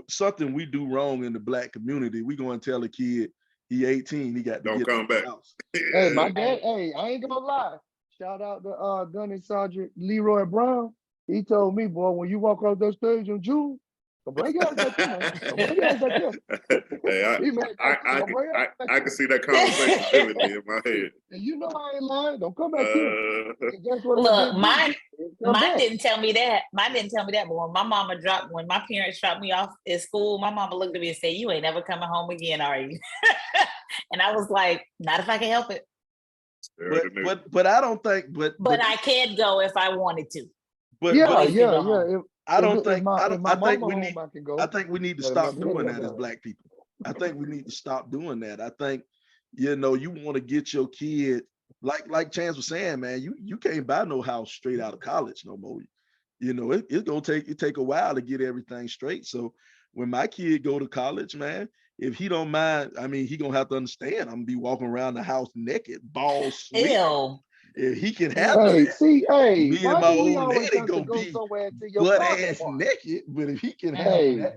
something we do wrong in the Black community. We go and tell a kid he 18, he got to Don't get come back. House. Hey, my dad, I ain't gonna lie. Shout out to Gunny Sergeant Leroy Brown. He told me, boy, when you walk off that stage in June, don't bring your ass back here, man. Don't bring your ass back here. Hey, I can see that conversation vividly in my head. And you know I ain't lying. Don't come back here. And guess what? Look, mine didn't tell me that. Mine didn't tell me that. But when my parents dropped me off at school, my mama looked at me and said, "You ain't never coming home again, are you?" And I was like, "Not if I can help it." But I don't think. But I can go if I wanted to. But yeah. I don't think. I think we need to stop doing that as Black people. I think we need to stop doing that. I think, you want to get your kid, like Chance was saying, man, you can't buy no house straight out of college no more. It's gonna take a while to get everything straight. So when my kid go to college, man, if he don't mind, I mean, he gonna have to understand I'm gonna be walking around the house naked, balls sweet. Ew. If he can handle it, me and my old lady go be somewhere to your butt ass naked. But if he can handle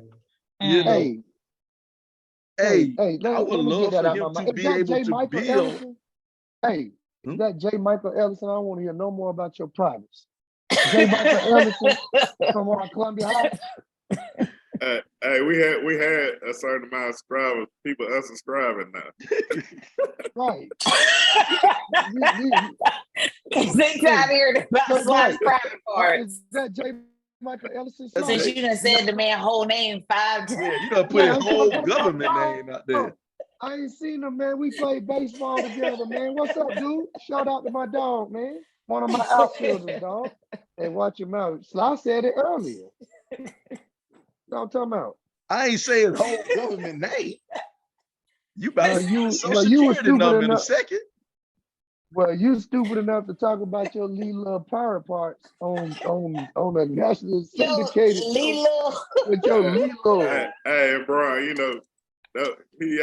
that, I would love for him to be able to build. Hey, is that J. Michael Ellison? I don't want to hear no more about your privates. J. Michael Ellison from Columbia High. Hey, we had a certain amount of subscribers. People unsubscribing now. Right. They got here about Slide's private parts. Is that J. Michael Ellison? Since you done said the man's whole name 5 times. Yeah, you done put his whole government name out there. I ain't seen him, man. We played baseball together, man. What's up, dude? Shout out to my dog, man. One of my outfielders, dog. Hey, watch your mouth. Sly said it earlier. No, I'm talking about. I ain't saying whole government name. You about you Social Security number in a second. Well, you stupid enough to talk about your Lila pirate parts on a national syndicated with your Lilo. Hey, bro, he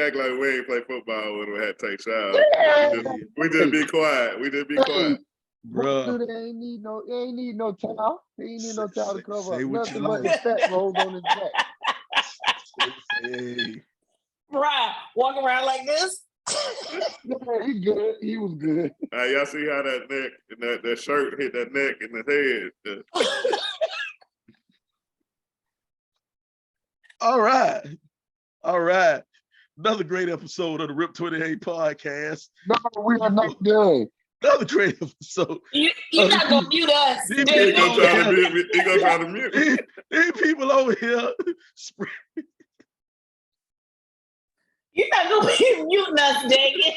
act like we ain't play football when we had to take showers. We just be quiet. We just be quiet. Bro, they ain't need no towel. He ain't need no towel to cover up. Nothing but the fat rolls on his back. Hey. Right, walk around like this. Yeah, he good. He was good. Y'all see how that neck and that shirt hit that neck and the head. All right. Another great episode of the RIP 28 podcast. No, we are not done. Another great episode. You're not gonna mute us. He gonna try to mute. These people over here. You're not gonna be muting us, dang it.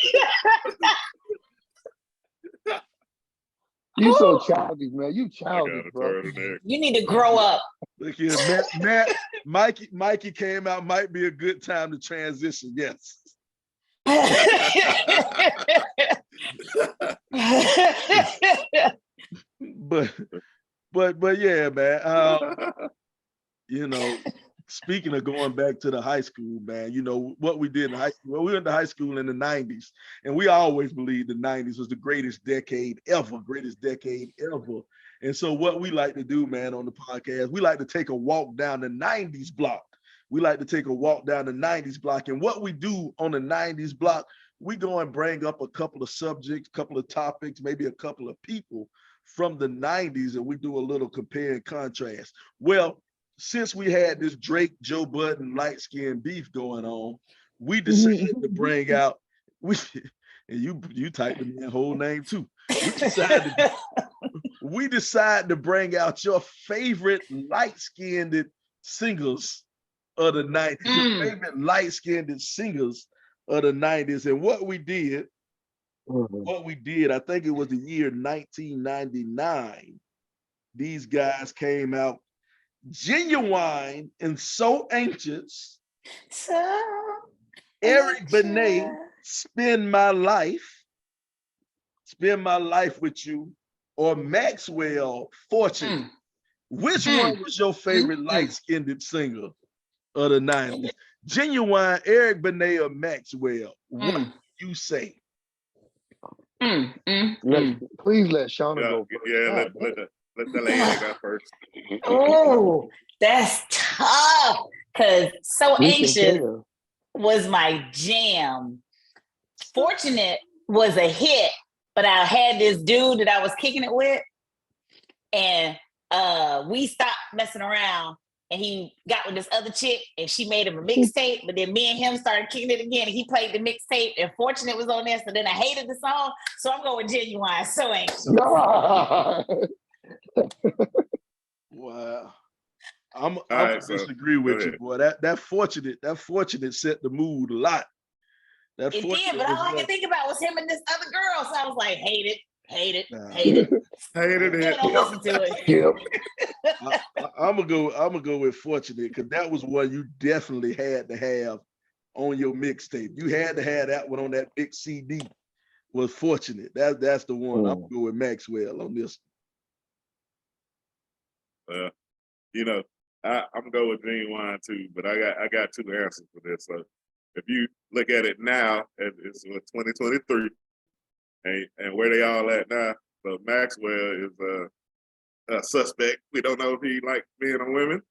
You so childish, man. You childish, bro. You need to grow up. Look here, Matt, Mikey came out. Might be a good time to transition. Yes. but yeah, man. Speaking of going back to the high school, man, what we did in high school. Well, we went to high school in the 90s, and we always believed the 90s was the greatest decade ever. And so what we like to do, man, on the podcast, we like to take a walk down the 90s block. We like to take a walk down the 90s block. And what we do on the 90s block, we go and bring up a couple of subjects, a couple of topics, maybe a couple of people from the 90s, and we do a little compare and contrast. Well, since we had this Drake, Joe Budden, light-skinned beef going on, we decided to bring out, and you typed the man's whole name too. We decided to bring out your favorite light-skinned singers of the 90s, your favorite light-skinned singers of the 90s. And what we did, I think it was the year 1999, these guys came out, Genuine and So Anxious, Eric Benet, Spend My Life with You, or Maxwell, Fortunate. Which one was your favorite light-skinned singer of the 90s? Genuine, Eric Benet, or Maxwell? What do you say? Please let Shauna go first. Yeah, let the lady go first. Oh, that's tough. Because So Anxious was my jam. Fortunate was a hit, but I had this dude that I was kicking it with, and we stopped messing around, and he got with this other chick, and she made him a mixtape, but then me and him started kicking it again, and he played the mixtape, and Fortunate was on there, so then I hated the song, so I'm going Genuine, So Anxious. Wow. I'm gonna disagree with you, boy. That fortunate set the mood a lot. It did, but all I could think about was him and this other girl. So I was like, hate it. Hated it. Don't listen to it. I'm gonna go with Fortunate, because that was one you definitely had to have on your mixtape. You had to have that one on that big CD. Was Fortunate. That's the one. I'm gonna go with Maxwell on this. I'm gonna go with Genuine too, but I got two answers for this. So if you look at it now, it's 2023, and where they all at now. So Maxwell is a suspect. We don't know if he like men or women.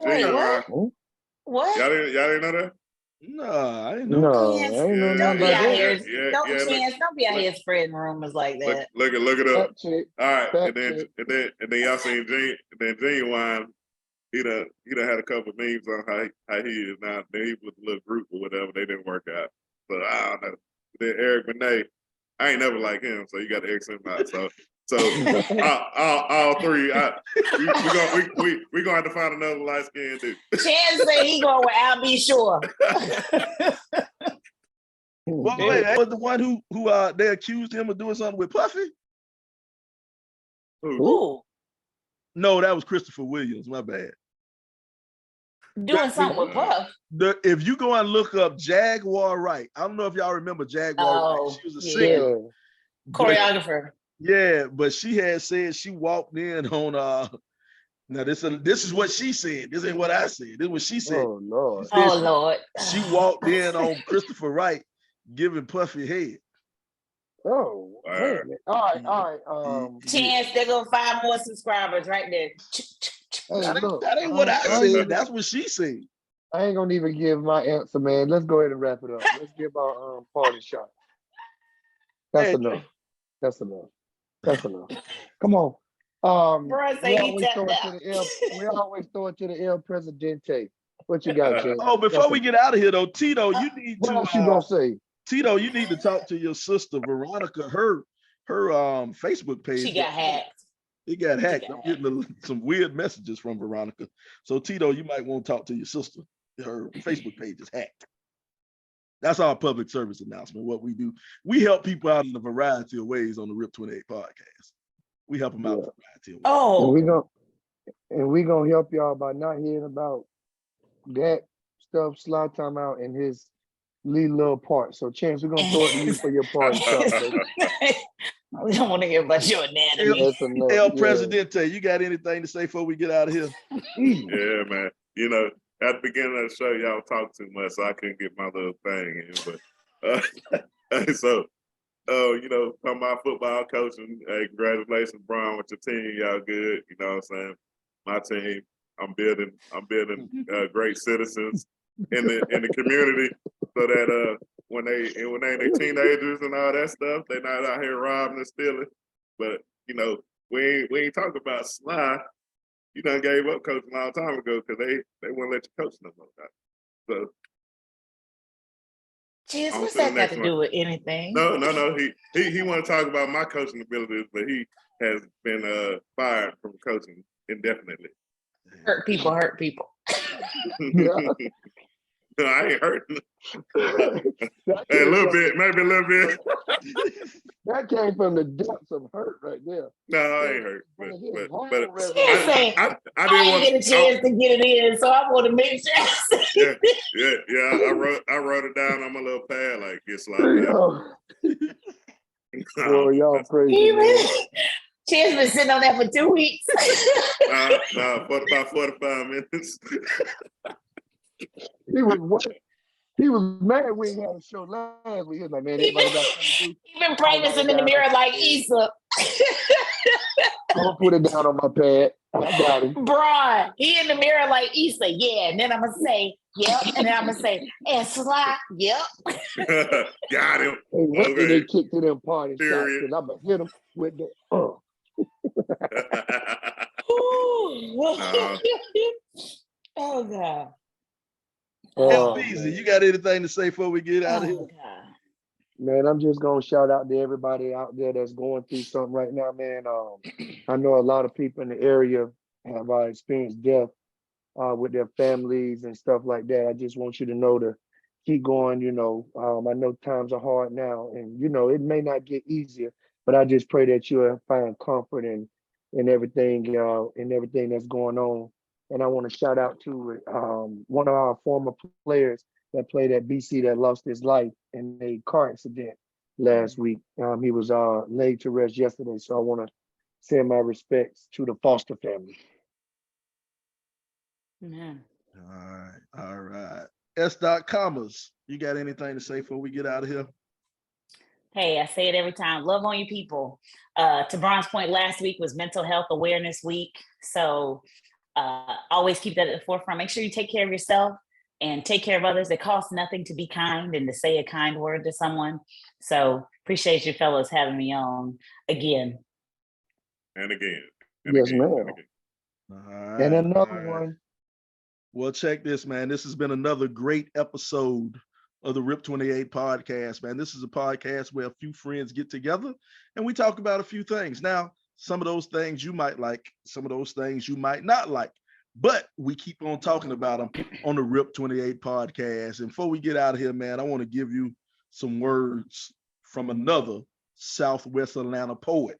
Genuine. What? Y'all didn't know that? No, I didn't know. Don't be out here. Don't be out here spreading rumors like that. Look it up. All right, and then y'all seen Genuine. He done had a couple of memes on how he is now. Then he was a little group or whatever. They didn't work out. So I don't know. Then Eric Benet, I ain't never like him, so you got to X him out. So all three. We gonna have to find another light skinned dude. Chance say he going with Al B. Shore. Well, wait, that was the one who they accused him of doing something with Puffy? Who? No, that was Christopher Williams. My bad. Doing something with Puff. If you go and look up Jaguar Wright, I don't know if y'all remember Jaguar Wright. She was a singer, choreographer. But she had said she walked in on now this is what she said. This ain't what I said. This is what she said. Oh Lord. Lord. She walked in on Christopher Wright giving Puffy head. Oh, man. All right. Chance, they're gonna find more subscribers right there. That ain't what I said. That's what she said. I ain't gonna even give my answer, man. Let's go ahead and wrap it up. Let's give our party shot. That's enough. Come on. We always throw it to the El Presidente. What you got, Jay? Oh, before we get out of here though, Tito, you need what to. What else you gonna say? Tito, you need to talk to your sister Veronica. Her Facebook page. She got hacked. It got hacked. I'm getting some weird messages from Veronica. So Tito, you might want to talk to your sister. Her Facebook page is hacked. That's our public service announcement. What we do, we help people out in a variety of ways on the Rip 28 podcast. We help them out in a variety of ways. Oh, and we gonna help y'all by not hearing about that stuff. Slide time out in his little part. So Chance, we're gonna throw it to you for your part. We don't want to hear about your anatomy. El Presidente, you got anything to say before we get out of here? Yeah, man. You know, at the beginning of the show, y'all talk too much, so I couldn't get my little thing in. But so talking about football coaching. Hey, congratulations, Brian, with your team. Y'all good. You know what I'm saying? My team. I'm building great citizens in the community, so that when they teenagers and all that stuff, they're not out here robbing and stealing. But we ain't talking about Sly. You done gave up coaching a long time ago because they wouldn't let you coach no more. So, Jeez, what's that got to do with anything? No. He want to talk about my coaching abilities, but he has been fired from coaching indefinitely. Hurt people. No, I ain't hurting. Hey, a little bit, maybe a little bit. That came from the depths of hurt right there. No, I ain't hurt. But I didn't get a chance to get it in, so I want to make sure. Yeah. I wrote it down on my little pad like it's like. Boy, y'all crazy. Chance been sitting on that for 2 weeks. No, for about 45 minutes. He was mad we had a show last week. He was like, man, everybody got something to do. He been practicing in the mirror like Issa. I'm gonna put it down on my pad. I got him. Brian, he in the mirror like Issa, yeah. And then I'm gonna say, yep. And then I'm gonna say, and Sly, yep. Got him. Hey, what did they kick to them party shots? Period. Because I'm gonna hit them with the Oh God. LBZ, you got anything to say before we get out of here? God. Man, I'm just gonna shout out to everybody out there that's going through something right now, man. I know a lot of people in the area have experienced death with their families and stuff like that. I just want you to know to keep going. I know times are hard now, and it may not get easier, but I just pray that you'll find comfort in everything that's going on. And I want to shout out to one of our former players that played at BC that lost his life in a car accident last week. He was laid to rest yesterday. So I want to send my respects to the Foster family. Yeah. All right. S.Commas, you got anything to say before we get out of here? Hey, I say it every time. Love on you people. To Brian's point, last week was Mental Health Awareness Week. So always keep that at the forefront. Make sure you take care of yourself and take care of others. It costs nothing to be kind and to say a kind word to someone. So appreciate you fellas having me on again. And again. Yes, ma'am. All right, and another one. Well, check this, man. This has been another great episode of the RIP 28 podcast, man. This is a podcast where a few friends get together and we talk about a few things. Now, some of those things you might like, some of those things you might not like, but we keep on talking about them on the RIP 28 podcast. And before we get out of here, man, I want to give you some words from another Southwest Atlanta poet,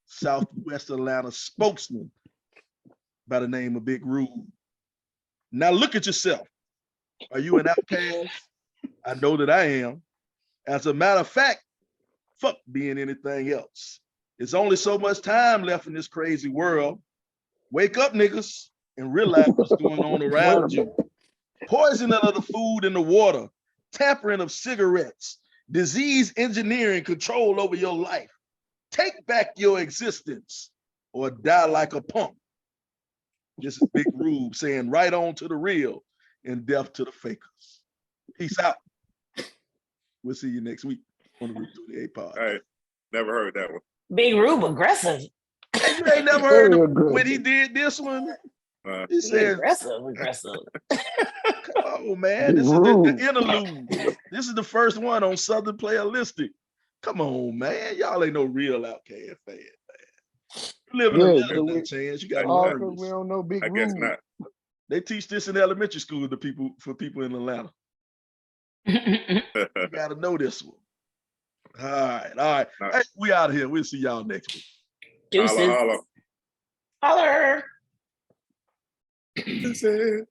Southwest Atlanta spokesman by the name of Big Rube. Now look at yourself. Are you an outcast? I know that I am. As a matter of fact, fuck being anything else. There's only so much time left in this crazy world. Wake up, niggas, and realize what's going on around you. Poisoning of the food and the water, tampering of cigarettes, disease engineering control over your life. Take back your existence or die like a punk. This is Big Rube saying right on to the real and death to the fakers. Peace out. We'll see you next week on the RIP 28 pod. Hey, never heard that one. Big Rube aggressive. You ain't never heard him when he did this one. He said aggressive. Come on, man. This is the interlude. This is the first one on Southern Playalistic. Come on, man. Y'all ain't no real Outkast fan, man. You live in Atlanta, Chance. You got words. We don't know Big I guess not. They teach this in elementary school to people in Atlanta. You gotta know this one. All right. Hey, we out of here. We'll see y'all next week. Deuces. Holler. Deuces.